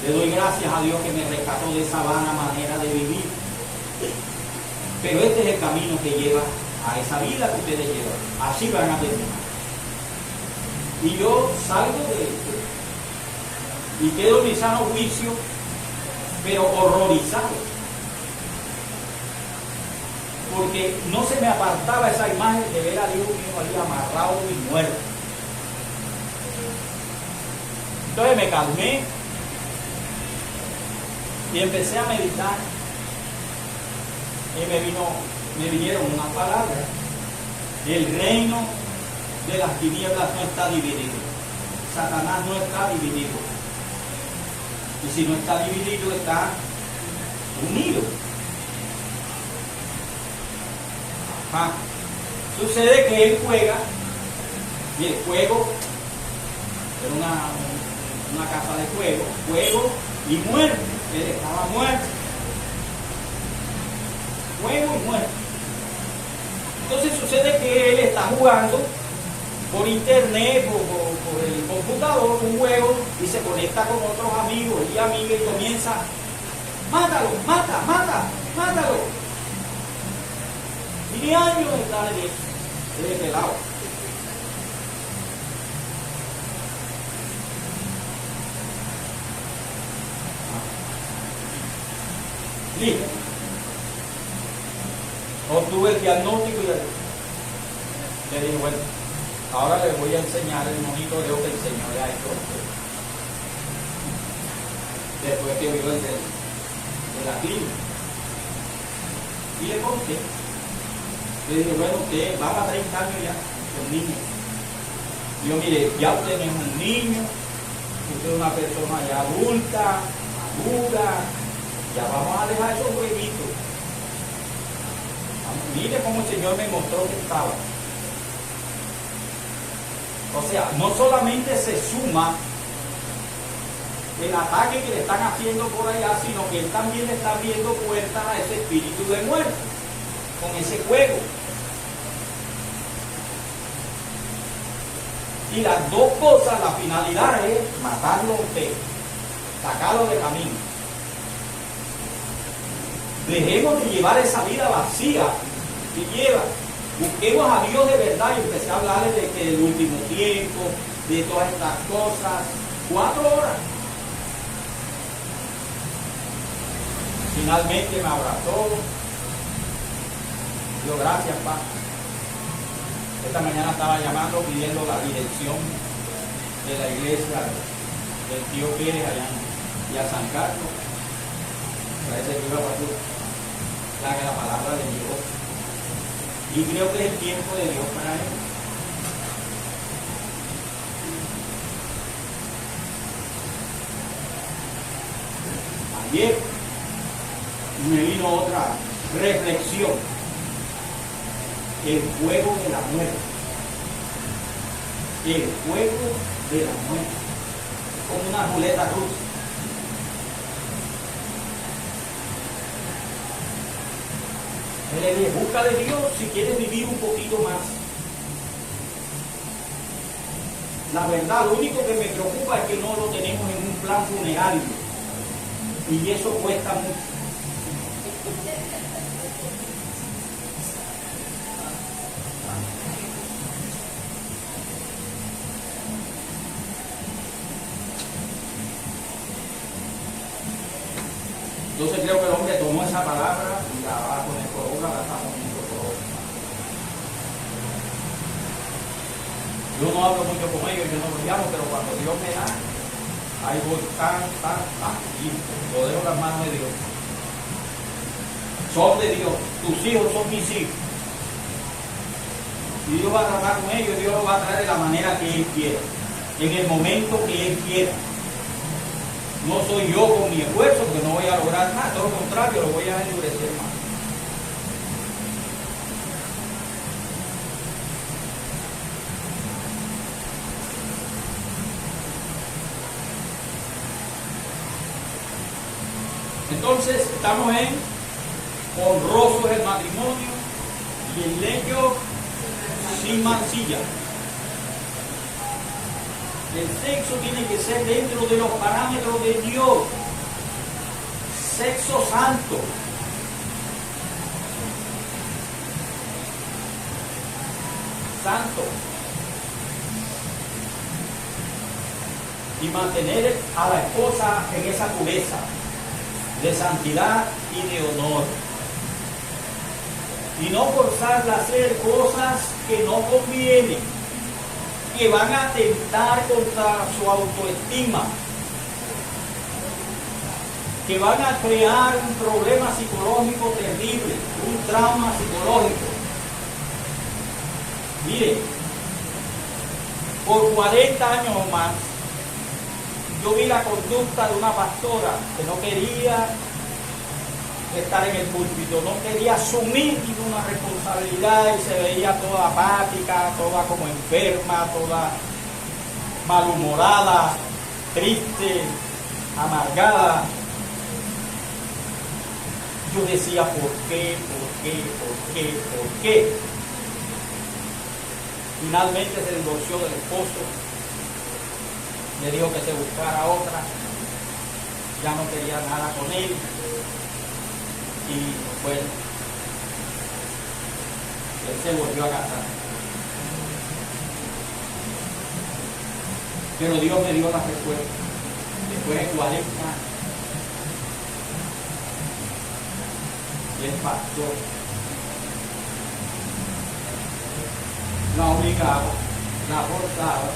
Speaker 1: le doy gracias a Dios que me rescató de esa vana manera de vivir. Pero este es el camino que lleva a esa vida que ustedes llevan. Así van a terminar. Y yo salgo de esto y quedo en mi sano juicio, pero horrorizado, porque no se me apartaba esa imagen de ver a Dios mío ahí amarrado y muerto. Entonces me calmé y empecé a meditar, y me vinieron unas palabras. El reino de las tinieblas no está dividido. Satanás no está dividido. Y si no está dividido, está unido. Ajá. Sucede que él juega, y el juego era una casa de juego y muerte. Él estaba muerto. Juego y muerte. Entonces sucede que él está jugando por internet, por el computador, un juego, y se conecta con otros amigos y amigas y comienza, mátalo, mátalo. Y años está de este lado. Listo. Obtuve el diagnóstico y le dije, bueno, ahora les voy a enseñar el monitoreo que el Señor le ha hecho. Después que vio el de la clínica. Y le conté. Le dije, bueno, usted va para 30 años ya, con niños. Yo, mire, ya usted no es un niño, usted es una persona ya adulta, madura, ya vamos a dejar esos jueguitos. Mire cómo el Señor me mostró que estaba. O sea, no solamente se suma el ataque que le están haciendo por allá, sino que él también le está abriendo puertas a ese espíritu de muerte, con ese juego. Y las dos cosas, la finalidad es matarlo a usted, sacarlo de camino. Dejemos de llevar esa vida vacía que lleva. Busquemos a Dios de verdad, y empecé a hablarle de que el último tiempo, de todas estas cosas. 4 horas. Finalmente me abrazó. Dios, gracias, Padre. Esta mañana estaba llamando pidiendo la dirección de la iglesia del tío Pérez allá en San Carlos. Parece que iba para la palabra de Dios. Y creo que es el tiempo de Dios para él. Ayer me vino otra reflexión. El fuego de la muerte. El fuego de la muerte. Como una ruleta rusa. Le dije, busca de Dios si quieres vivir un poquito más. La verdad, lo único que me preocupa es que no lo tenemos en un plan funerario. Y eso cuesta mucho. Entonces creo que el hombre tomó esa palabra y la va a poner por obra, la está poniendo por obra. Yo no hablo mucho con ellos, yo no los llamo, pero cuando Dios me da, ahí voy tan, y lo dejo en las manos de Dios. Son de Dios, tus hijos son mis hijos. Y Dios va a tratar con ellos, Dios los va a traer de la manera que Él quiera, en el momento que Él quiera. No soy yo con mi esfuerzo, que no voy a lograr nada, todo lo contrario, lo voy a endurecer más. Entonces, estamos en honroso es el matrimonio y el lecho sin mancilla. El sexo tiene que ser dentro de los parámetros de Dios. Sexo santo. Santo. Y mantener a la esposa en esa pureza de santidad y de honor. Y no forzarla a hacer cosas que no convienen, que van a atentar contra su autoestima, que van a crear un problema psicológico terrible, un trauma psicológico. Mire, por 40 años o más, yo vi la conducta de una pastora que no quería estar en el púlpito, no quería asumir ninguna responsabilidad y se veía toda apática, toda como enferma, toda malhumorada, triste, amargada. Yo decía, ¿por qué? Finalmente se divorció del esposo, le dijo que se buscara otra, ya no quería nada con él. Y bueno, él se volvió a casar. Pero Dios me dio la respuesta. Después de 40 años, y el pastor la obligaba, la forzaba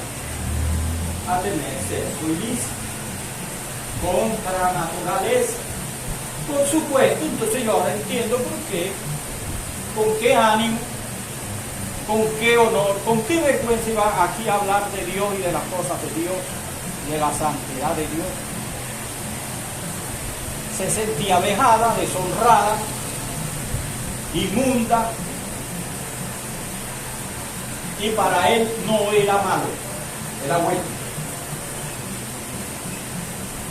Speaker 1: a tener sexo ilícito contra la naturaleza. Por supuesto, entonces yo ahora entiendo por qué, con qué ánimo, con qué honor, con qué vergüenza iba aquí a hablar de Dios y de las cosas de Dios, de la santidad de Dios. Se sentía vejada, deshonrada, inmunda, y para él no era malo, era bueno.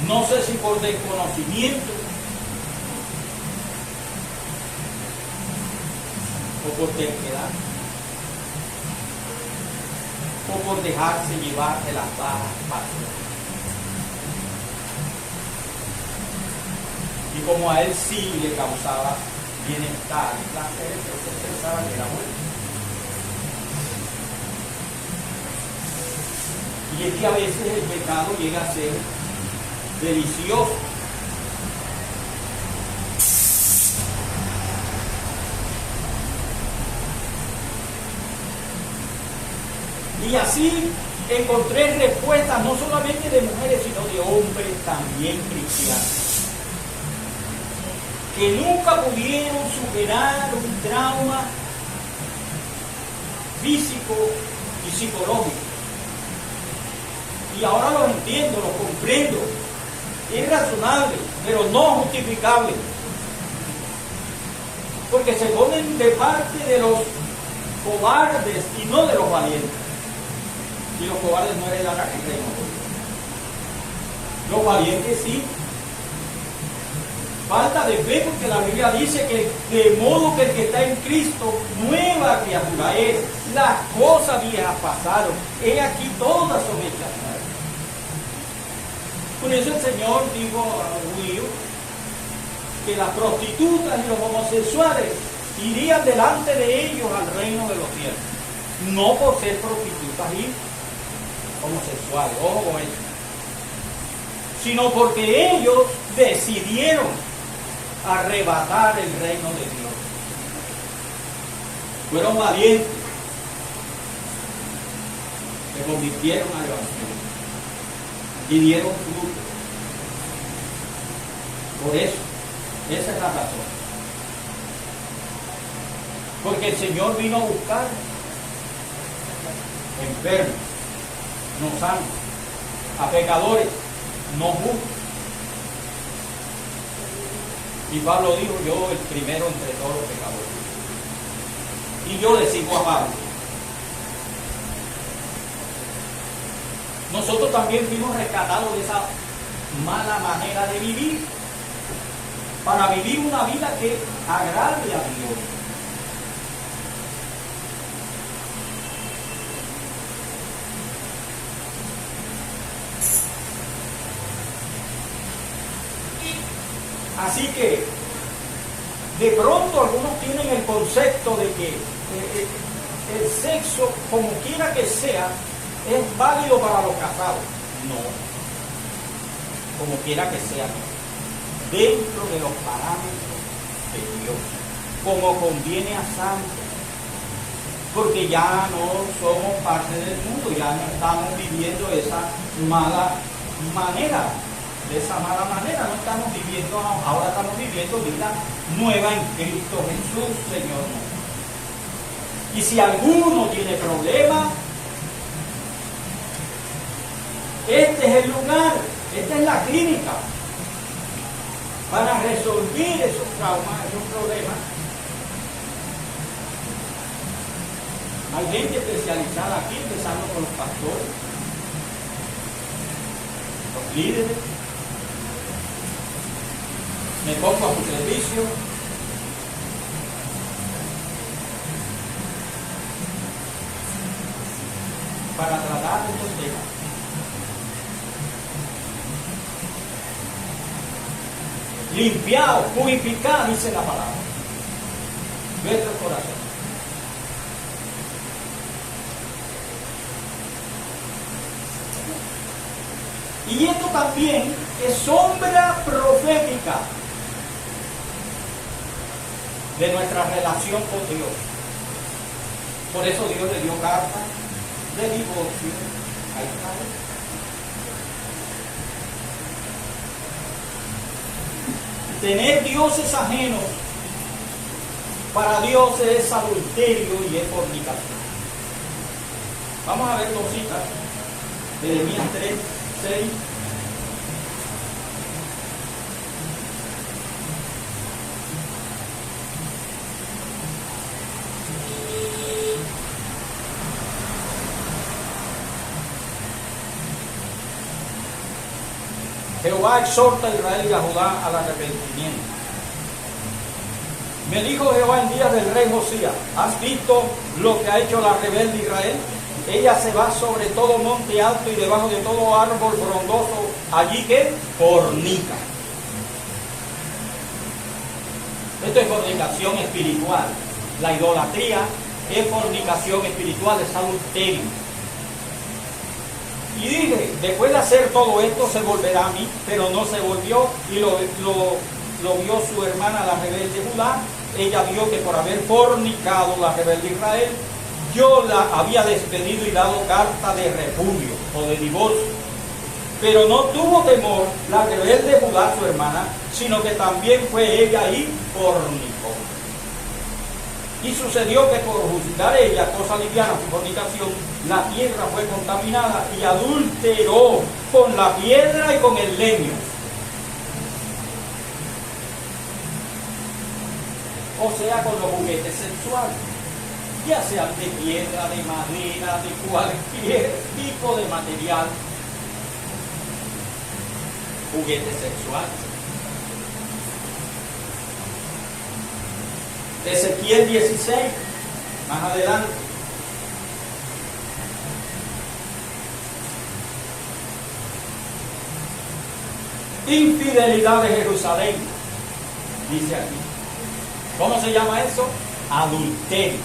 Speaker 1: No sé si por desconocimiento o por terquedad o por dejarse llevar de las bajas pasiones. Y como a él sí le causaba bienestar y placer, entonces pensaba que era bueno. Y es que a veces el pecado llega a ser delicioso. Y así encontré respuestas no solamente de mujeres, sino de hombres también cristianos, que nunca pudieron superar un trauma físico y psicológico. Y ahora los entiendo, los comprendo. Es razonable, pero no justificable. Porque se ponen de parte de los cobardes y no de los valientes. Y los cobardes no heredarán el reino. Los valientes sí. Falta de fe, porque la Biblia dice que de modo que el que está en Cristo, nueva criatura es. Las cosas viejas pasaron. He aquí todas son hechas nuevas. Por eso el Señor dijo a los judíos que las prostitutas y los homosexuales irían delante de ellos al reino de los cielos. No por ser prostitutas y homosexuales, ojo con eso, sino porque ellos decidieron arrebatar el reino de Dios. Fueron valientes, se convirtieron al evangelio y dieron fruto. Por eso, esa es la razón. Porque el Señor vino a buscar enfermos, no sanos, a pecadores, no justos. Y Pablo dijo, yo el primero entre todos los pecadores. Y yo le sigo a Pablo. Nosotros también fuimos rescatados de esa mala manera de vivir, para vivir una vida que agrade a Dios. Así que, de pronto algunos tienen el concepto de que el sexo, como quiera que sea, es válido para los casados. No. Como quiera que sea, dentro de los parámetros de Dios, como conviene a santos. Porque ya no somos parte del mundo, ya no estamos viviendo esa mala manera. De esa mala manera no estamos viviendo, ahora estamos viviendo vida nueva en Cristo Jesús, Señor. Y si alguno tiene problemas, este es el lugar, esta es la clínica para resolver esos traumas, esos problemas. Hay gente especializada aquí, empezando con los pastores, los líderes. Me pongo a su servicio. Para tratar estos temas. Limpiado, purificado, dice la palabra. Nuestro corazón. Y esto también es sombra profética de nuestra relación con Dios. Por eso Dios le dio carta de divorcio a Israel. Tener dioses ajenos para Dios es adulterio y es fornicación. Vamos a ver dos citas. Jeremías 3, 6. Jehová exhorta a Israel y a Judá al arrepentimiento. Me dijo Jehová en días del rey Josías: ¿has visto lo que ha hecho la rebelde Israel? Ella se va sobre todo monte alto y debajo de todo árbol frondoso, allí que fornica. Esto es fornicación espiritual. La idolatría es fornicación espiritual, es adulterio. Y dije, después de hacer todo esto se volverá a mí, pero no se volvió, y lo vio su hermana la rebelde Judá. Ella vio que por haber fornicado la rebelde Israel, yo la había despedido y dado carta de repudio o de divorcio. Pero no tuvo temor la rebelde Judá, su hermana, sino que también fue ella y fornicó. Y sucedió que por juzgar ella cosa liviana, su fornicación, la tierra fue contaminada y adulteró con la piedra y con el leño. O sea, con los juguetes sexuales, ya sean de piedra, de madera, de cualquier tipo de material. Juguetes sexuales. Ezequiel 16, más adelante. Infidelidad de Jerusalén, dice aquí. ¿Cómo se llama eso? Adulterio.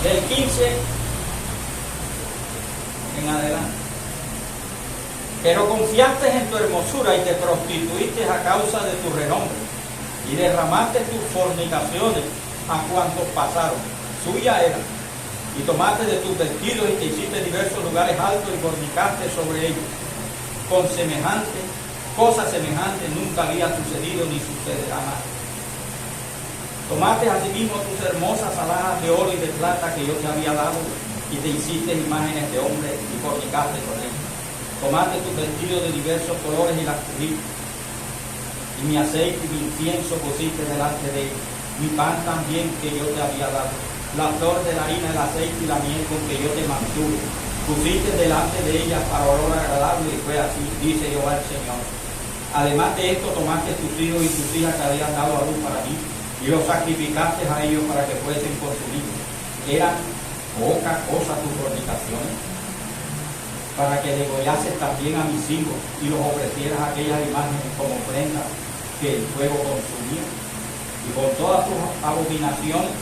Speaker 1: Del 15 en adelante. Pero confiaste en tu hermosura y te prostituiste a causa de tu renombre, y derramaste tus fornicaciones a cuantos pasaron, suya era, y tomaste de tus vestidos y te hiciste diversos lugares altos y fornicaste sobre ellos. Con cosa semejante nunca había sucedido ni sucederá más. Tomaste asimismo tus hermosas alhajas de oro y de plata que yo te había dado, y te hiciste imágenes de hombres y fornicaste con ellos. Tomaste tus vestidos de diversos colores y las cubrí, y mi aceite y mi incienso pusiste delante de ellos, mi pan también que yo te había dado, la flor de la harina, el aceite y la miel con que yo te mantuve, pusiste delante de ellas para olor agradable, y fue así, dice Jehová el Señor. Además de esto, tomaste tus hijos y tus hijas que habían dado a luz para mí, y los sacrificaste a ellos para que fuesen consumidos. Eran poca cosa tus fornicaciones, para que degollases también a mis hijos y los ofrecieras a aquellas imágenes como ofrenda que el fuego consumía. Y por todas tus abominaciones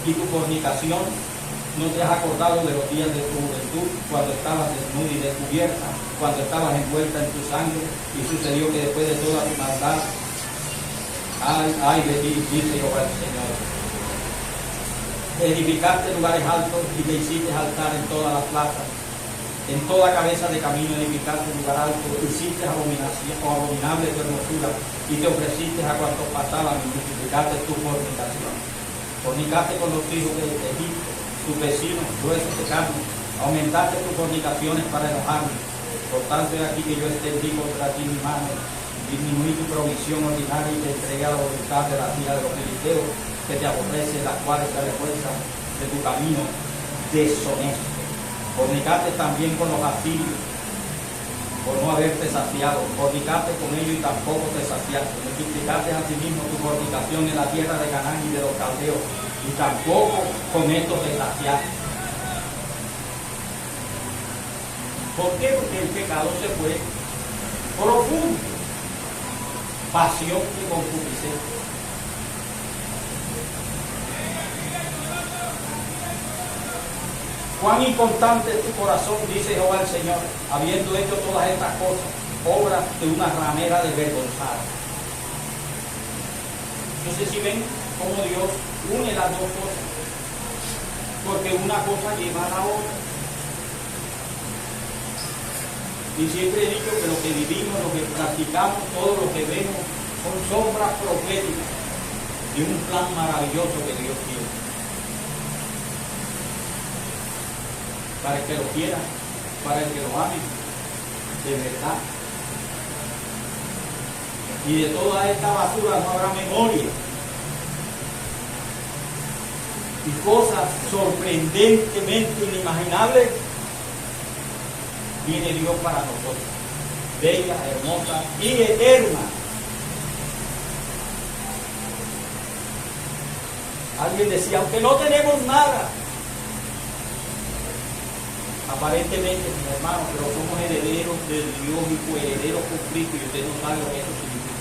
Speaker 1: y tu fornicación no te has acordado de los días de tu juventud, cuando estabas desnuda y descubierta, cuando estabas envuelta en tu sangre, y sucedió que después de toda tu maldad, ay de ti, dice Jehová el Señor, edificaste lugares altos y te hiciste altar en todas las plazas. En toda cabeza de camino edificaste un lugar alto, hiciste abominable tu hermosura, y te ofreciste a cuantos pasaban, y multiplicaste tu fornicación. Fornicaste con los hijos de Egipto, tus vecinos, gruesos de carne, aumentaste tus fornicaciones para enojarme. Por tanto, he aquí que yo extendí contra ti mi mano, disminuí tu provisión ordinaria y te entregué a la voluntad de la tía de los filisteos, que te aborrecen, las cuales te avergüenzan de tu camino deshonesto. Fornicaste también con los asirios, por no haberte saciado. Fornicaste con ellos y tampoco te saciaste. Multiplicaste asimismo tu fornicación en la tierra de Canaán y de los caldeos, y tampoco con esto te saciaste. ¿Por qué? Porque el pecado se fue profundo. Pasión y concupiscencia. Cuán inconstante es tu corazón, dice Jehová el Señor, habiendo hecho todas estas cosas, obras de una ramera desvergonzada. Entonces, si ven cómo Dios une las dos cosas, porque una cosa lleva a la otra. Y siempre he dicho que lo que vivimos, lo que practicamos, todo lo que vemos, son sombras proféticas de un plan maravilloso que Dios tiene. Para el que lo quiera, para el que lo ame, de verdad. Y de toda esta basura no habrá memoria. Y cosas sorprendentemente inimaginables viene Dios para nosotros. Bella, hermosa y eterna. Alguien decía, aunque no tenemos nada, aparentemente, mis hermanos, pero somos herederos de Dios y coherederos con Cristo, y usted no sabe lo que eso significa.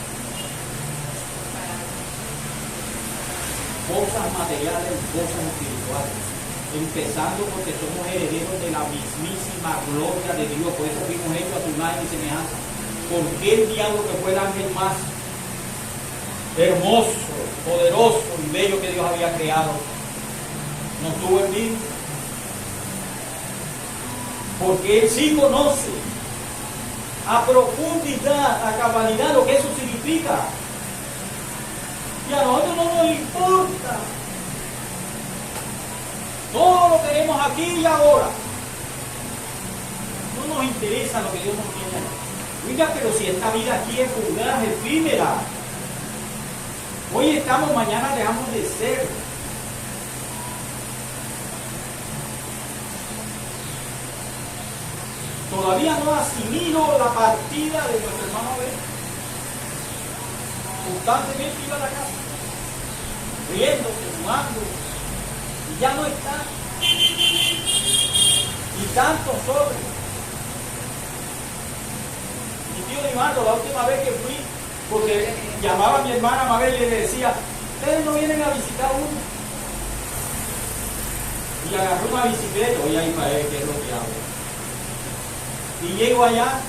Speaker 1: Cosas materiales y cosas espirituales. Empezando porque somos herederos de la mismísima gloria de Dios. Por eso fuimos hechos a su imagen y semejanza. ¿Por qué el diablo, que fue el ángel más hermoso, poderoso y bello que Dios había creado, no tuvo envidia? Porque Él sí conoce a profundidad, a cabalidad lo que eso significa. Y a nosotros no nos importa. Todo lo queremos aquí y ahora. No nos interesa lo que Dios nos tiene. Oiga, pero si esta vida aquí es fugaz, efímera. Hoy estamos, mañana dejamos de ser. Todavía no asimilo la partida de nuestro hermano Abel. constantemente iba a la casa, riéndose, jugando, y ya no está. Y tantos sobres. Mi tío Limardo, la última vez que fui, porque llamaba a mi hermana Mabel y le decía, ustedes no vienen a visitar uno. Y agarró una bicicleta, voy a ir para él, que es lo que hago. Y llego allá,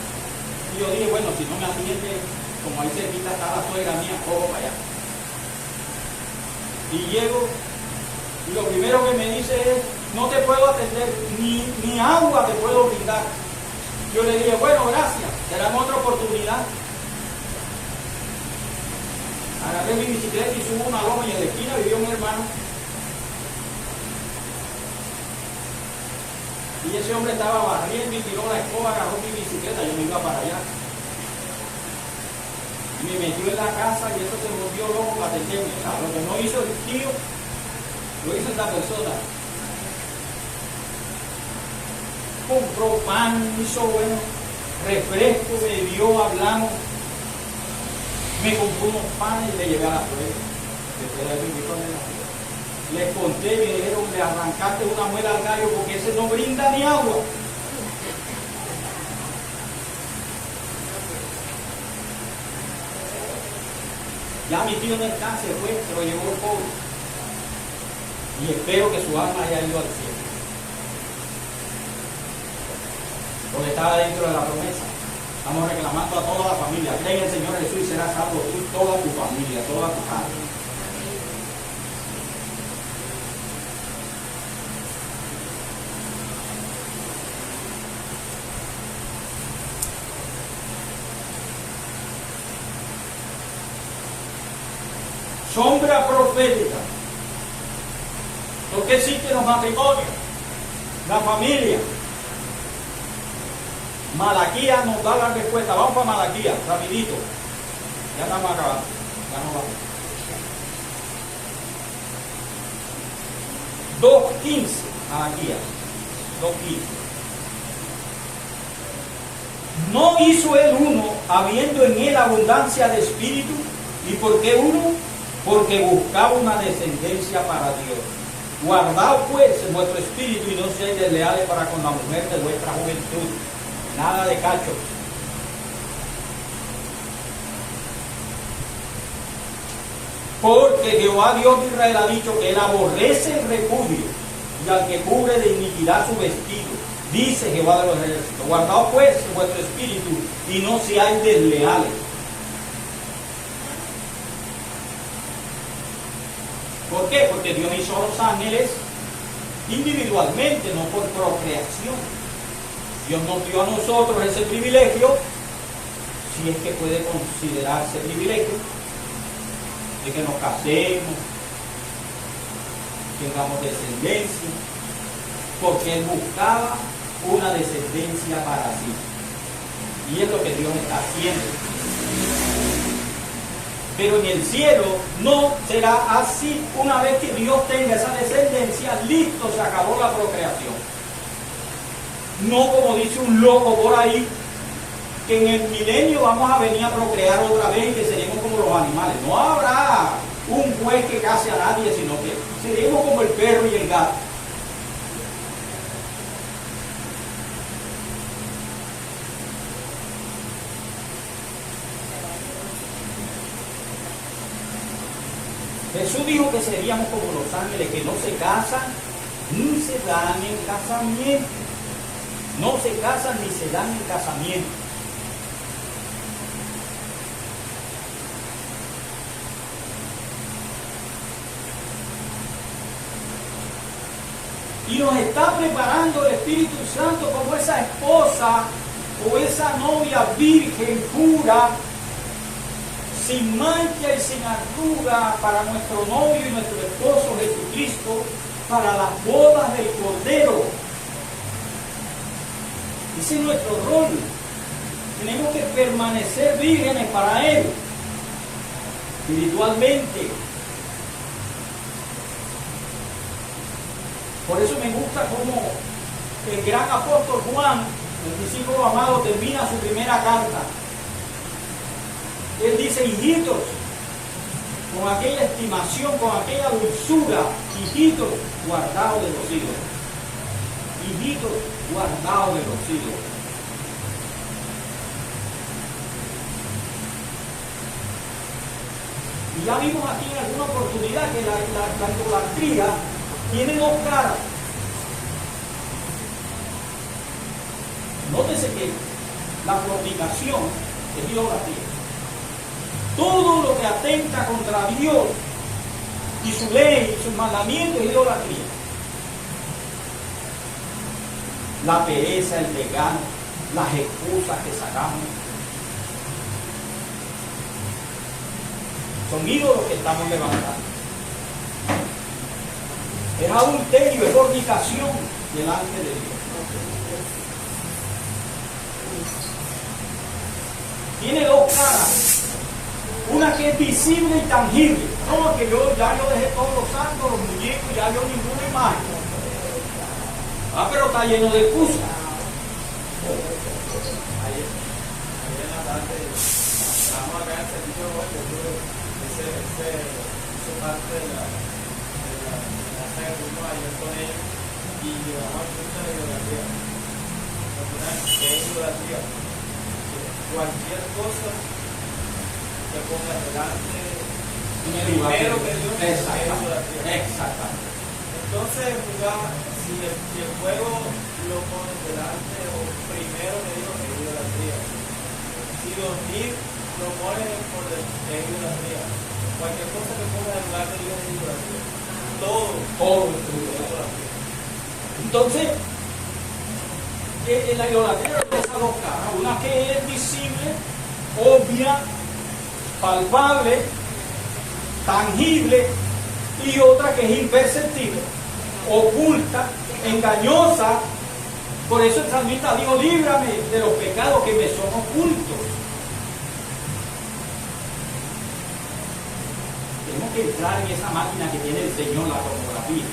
Speaker 1: y yo dije, bueno, si no me atiende, como ahí cerquita está la suegra mía, cojo para allá. Y llego, y lo primero que me dice es, no te puedo atender, ni agua te puedo brindar. Yo le dije, bueno, gracias, será otra oportunidad. Agarré mi bicicleta y subo una loma y en la esquina vivió un hermano. Y ese hombre estaba barriendo y tiró la escoba, agarró mi bicicleta, yo me iba para allá. Y me metió en la casa y eso se volvió loco para atenderme. O sea, lo que no hizo el tío, lo hizo esta persona. Compró pan, hizo bueno, refresco, bebió, hablamos. Me compró unos panes y le llevé a la suegra. Después de eso fui con la suegra. Les conté, me dijeron, le arrancaste una muela al gallo porque ese no brinda ni agua. Ya mi tío en el cáncer fue, se lo llevó el pobre. Y espero que su alma haya ido al cielo. Porque estaba dentro de la promesa. Estamos reclamando a toda la familia. Cree en el Señor Jesús y serás salvo tú y toda tu familia, toda tu casa. Sombra profética. ¿Por qué existen los matrimonios? La familia. Malaquías nos da la respuesta. Vamos para Malaquías, rapidito. Ya estamos acabando. Ya no vamos. 2.15, Malaquías. 2.15. No hizo él uno, habiendo en él abundancia de espíritu. ¿Y por qué uno? Porque buscaba una descendencia para Dios. Guardaos pues en vuestro espíritu y no seáis desleales para con la mujer de vuestra juventud. Nada de cacho. Porque Jehová Dios de Israel ha dicho que él aborrece el repudio y al que cubre de iniquidad su vestido. Dice Jehová de los ejércitos. Guardaos pues en vuestro espíritu y no seáis desleales. ¿Por qué? Porque Dios hizo a los ángeles individualmente, no por procreación. Dios nos dio a nosotros ese privilegio, si es que puede considerarse privilegio, de que nos casemos, tengamos descendencia, porque Él buscaba una descendencia para sí. Y es lo que Dios está haciendo. Pero en el cielo no será así. Una vez que Dios tenga esa descendencia, listo, se acabó la procreación. No como dice un loco por ahí, que en el milenio vamos a venir a procrear otra vez y que seremos como los animales. No habrá un juez que case a nadie, sino que seremos como el perro y el gato. Jesús dijo que seríamos como los ángeles, que no se casan ni se dan en casamiento. No se casan ni se dan en casamiento. Y nos está preparando el Espíritu Santo como esa esposa o esa novia virgen pura, sin mancha y sin arruga, para nuestro novio y nuestro esposo Jesucristo, para las bodas del Cordero. Ese es nuestro rol. Tenemos que permanecer vírgenes para Él, espiritualmente. Por eso me gusta cómo el gran apóstol Juan, el discípulo amado, termina su primera carta. Él dice: hijitos, con aquella estimación, con aquella dulzura, hijitos guardados de los ídolos. Hijitos guardados de los ídolos. Y ya vimos aquí en alguna oportunidad que la idolatría tiene dos caras. Nótese que la fornicación es idolatría. Todo lo que atenta contra Dios y su ley y sus mandamientos es idolatría. La pereza, el pecado, las excusas que sacamos, son ídolos que estamos levantando. Es adulterio, es fornicación delante de Dios. Tiene dos caras. Una que es visible y tangible. No, que yo dejé todos los santos, los muñecos, ya yo ninguna imagen. Pero está lleno de excusas.
Speaker 2: Ayer en la tarde, estábamos acá en el servicio de hoy, hizo parte de la saga que fuimos ayer con ellos y llevamos al punto de idolatría. ¿Qué es idolatría? Cualquier cosa que ponga delante primero que Dios es idolatría.
Speaker 1: Exactamente.
Speaker 2: Entonces, si el fuego lo pone delante o primero que Dios es idolatría. Si dormir lo pone por delante es idolatría. Cualquier cosa que ponga en lugar de Dios es idolatría. Todo es idolatría.
Speaker 1: Entonces, en la idolatría de esas dos caras, una que es visible, obvia, palpable, tangible, y otra que es imperceptible, oculta, engañosa. Por eso el salmista dijo: líbrame de los pecados que me son ocultos. Tenemos que entrar en esa máquina que tiene el Señor, la pornografía,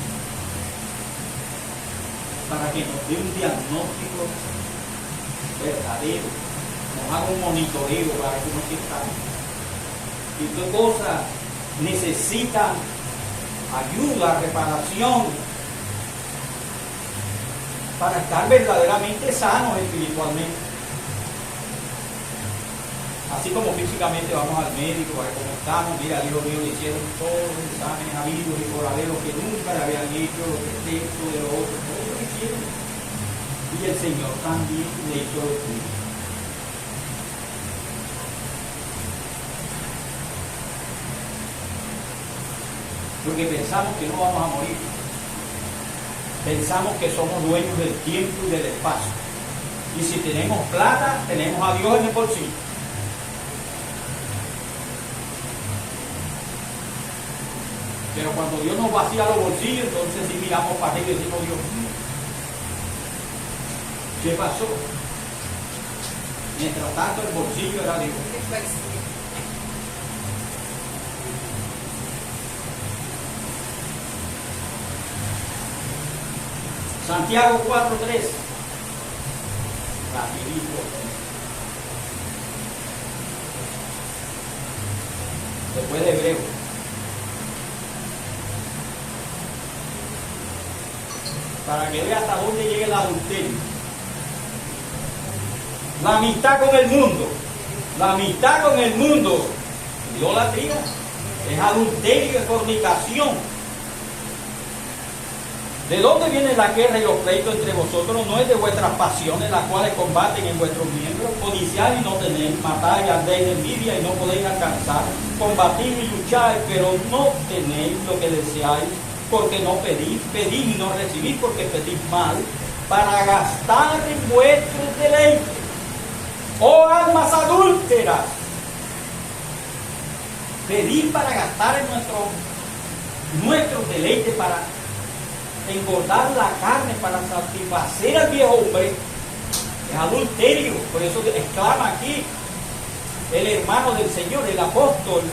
Speaker 1: para que nos dé un diagnóstico verdadero, nos haga un monitoreo para que no está. Y qué cosas necesitan ayuda, reparación, para estar verdaderamente sanos espiritualmente. Así como físicamente vamos al médico a ver cómo estamos. Mira, Dios mío, le hicieron todos los exámenes habidos y por haber, los que nunca le habían hecho, los de esto, de lo otro, todo lo que hicieron. Y el Señor también le hizo lo suyo. Porque pensamos que no vamos a morir. Pensamos que somos dueños del tiempo y del espacio. Y si tenemos plata, tenemos a Dios en el bolsillo. Pero cuando Dios nos vacía los bolsillos, entonces sí miramos para arriba y decimos: Dios mío, ¿qué pasó? Mientras tanto el bolsillo era Dios. Santiago 4:3. Rapidito. Después de Hebreo. Para que vea hasta dónde llega el adulterio. La amistad con el mundo. La amistad con el mundo. Idolatría. Es adulterio, es fornicación. ¿De dónde viene la guerra y los pleitos entre vosotros? No es de vuestras pasiones, las cuales combaten en vuestros miembros. Codiciar y no tenéis, matar y andéis de envidia y no podéis alcanzar. Combatir y luchar, pero no tenéis lo que deseáis, porque no pedís. Pedís y no recibís, porque pedís mal, para gastar en vuestros deleites. ¡Oh almas adúlteras! Pedís para gastar en nuestros deleites, para engordar la carne, para satisfacer al viejo hombre. Es adulterio. Por eso exclama aquí el hermano del Señor, el apóstol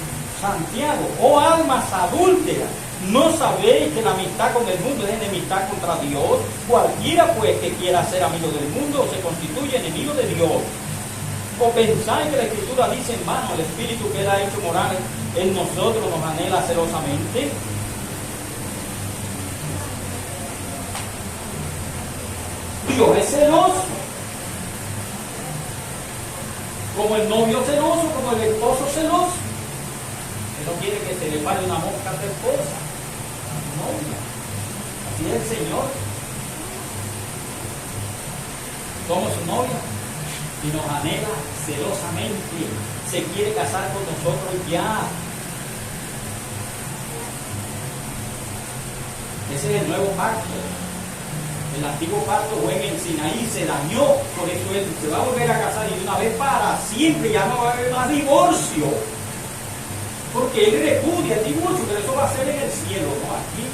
Speaker 1: Santiago: oh almas adúlteras, ¿no sabéis que la amistad con el mundo es enemistad contra Dios? Cualquiera pues que quiera ser amigo del mundo se constituye enemigo de Dios. ¿O pensáis que la Escritura dice en vano: el Espíritu queda hecho morar en nosotros nos anhela celosamente. Dios es celoso. Como el novio celoso, como el esposo celoso. Él no quiere que se le pare una mosca a su esposa, a su novia. Así es el Señor. Somos su novia y nos anhela celosamente. Se quiere casar con nosotros ya. Ese es el nuevo pacto. El antiguo pacto fue en el Sinaí, se dañó, por eso él se va a volver a casar y de una vez para siempre ya no va a haber más divorcio. Porque él repudia el divorcio, pero eso va a ser en el cielo, no aquí.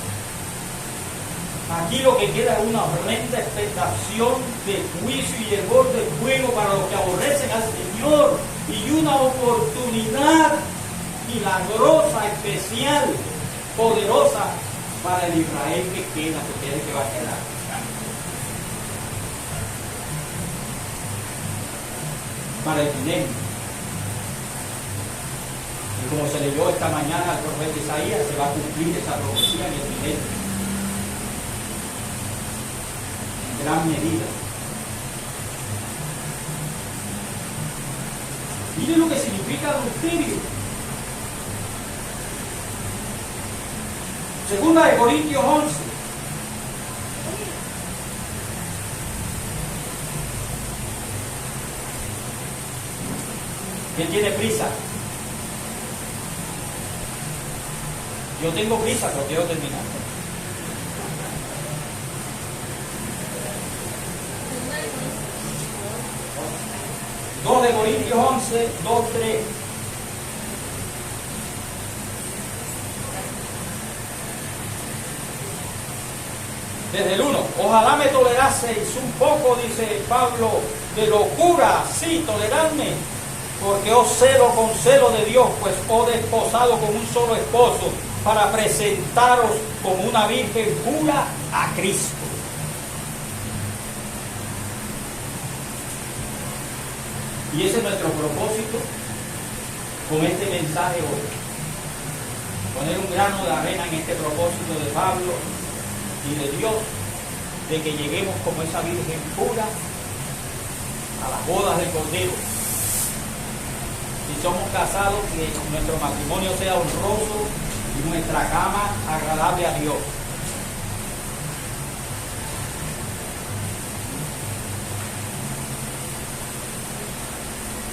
Speaker 1: Aquí lo que queda es una horrenda expectación de juicio y hervor de fuego para los que aborrecen al Señor y una oportunidad milagrosa, especial, poderosa para el Israel que queda, porque es el que va a quedar. Para el milenio. Y como se leyó esta mañana al profeta Isaías, se va a cumplir esa profecía en el milenio. En gran medida. Miren lo que significa adulterio. Segunda de Corintios 11. ¿Quién tiene prisa? Yo tengo prisa, pero quiero terminar. Dos de Corintios 11, 2, 3. Desde el 1, ojalá me toleraseis un poco, dice Pablo, de locura, sí, toleradme, porque os celo con celo de Dios, pues os he desposado con un solo esposo, para presentaros como una virgen pura a Cristo. Y ese es nuestro propósito con este mensaje hoy. Poner un grano de arena en este propósito de Pablo y de Dios, de que lleguemos como esa virgen pura a las bodas del Cordero. Si somos casados, que nuestro matrimonio sea honroso y nuestra cama agradable a Dios.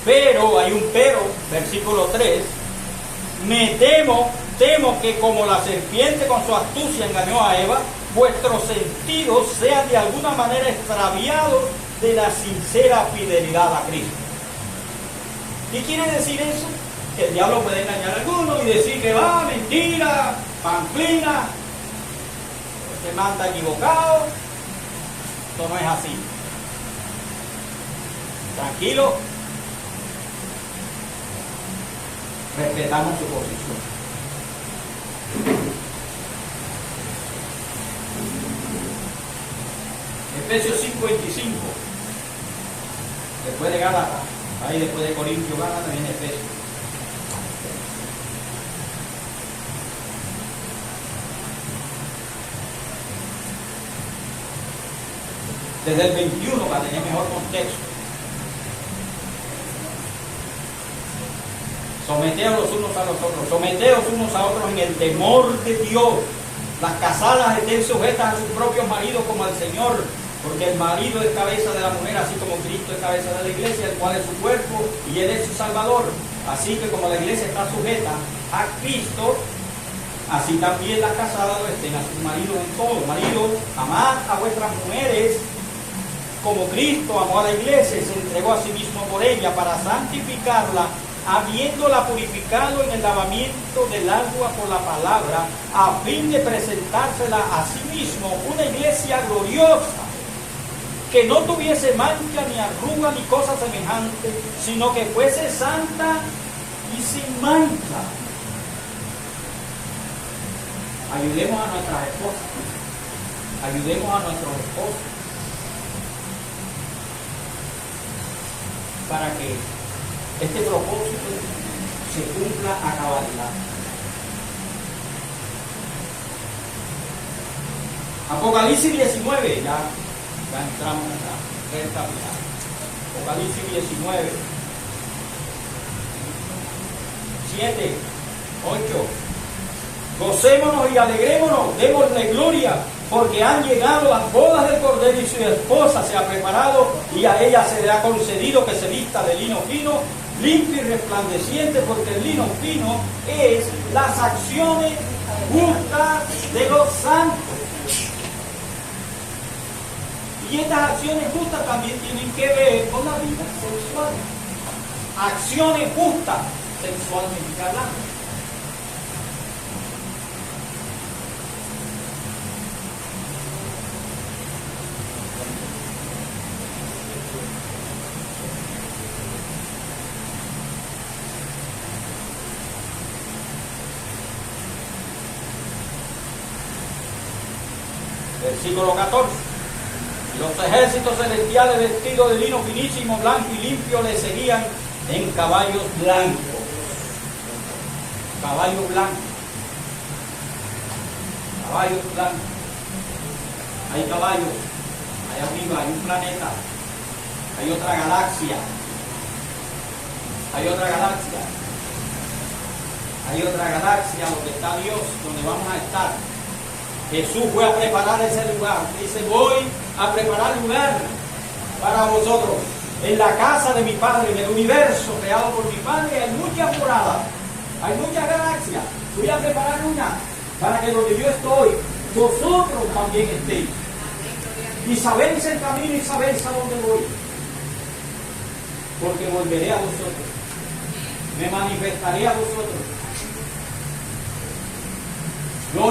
Speaker 1: Pero, hay un pero, versículo 3, me temo que como la serpiente con su astucia engañó a Eva, vuestros sentidos sean de alguna manera extraviados de la sincera fidelidad a Cristo. ¿Qué quiere decir eso? Que el diablo puede engañar a alguno y decir que va, mentira, pamplina, se manda equivocado. Esto no es así. Tranquilo. Respetamos su posición. Efesios 5:25. Después de Gálatas, ahí después de Corintios, Gálatas, viene Efesios. Desde el 21 para tener mejor contexto. Someteos los unos a los otros, someteos unos a otros en el temor de Dios. Las casadas estén sujetas a sus propios maridos como al Señor, porque el marido es cabeza de la mujer, así como Cristo es cabeza de la iglesia, el cual es su cuerpo y Él es su Salvador. Así que como la iglesia está sujeta a Cristo, así también las casadas lo estén a sus maridos en todo. Maridos, amad a vuestras mujeres como Cristo amó a la iglesia y se entregó a sí mismo por ella para santificarla, habiéndola purificado en el lavamiento del agua por la palabra, a fin de presentársela a sí mismo una iglesia gloriosa, que no tuviese mancha ni arruga ni cosa semejante, sino que fuese santa y sin mancha. Ayudemos a nuestras esposas, ayudemos a nuestros esposos, para que este propósito se cumpla a cabalidad. Apocalipsis 19, ya entramos en la recta final. Apocalipsis 19, 7, 8. Gocémonos y alegrémonos, démosle gloria, porque han llegado las bodas del Cordero y su esposa se ha preparado, y a ella se le ha concedido que se vista de lino fino, limpio y resplandeciente, porque el lino fino es las acciones justas de los santos. Y estas acciones justas también tienen que ver con la vida sexual. Acciones justas, sexualmente hablando. Versículo 14. Los ejércitos celestiales vestidos de lino finísimo, blanco y limpio le seguían en caballos blancos. Caballos blancos. Caballos blancos. Hay caballos. Allá arriba hay un planeta. Hay otra galaxia. Hay otra galaxia. Hay otra galaxia donde está Dios, donde vamos a estar. Jesús fue a preparar ese lugar. Dice, voy a preparar lugar para vosotros. En la casa de mi Padre, en el universo creado por mi Padre, hay muchas moradas, hay muchas galaxias. Voy a preparar una para que donde yo estoy, vosotros también estéis. Y sabéis el camino y sabéis a dónde voy. Porque volveré a vosotros. Me manifestaré a vosotros.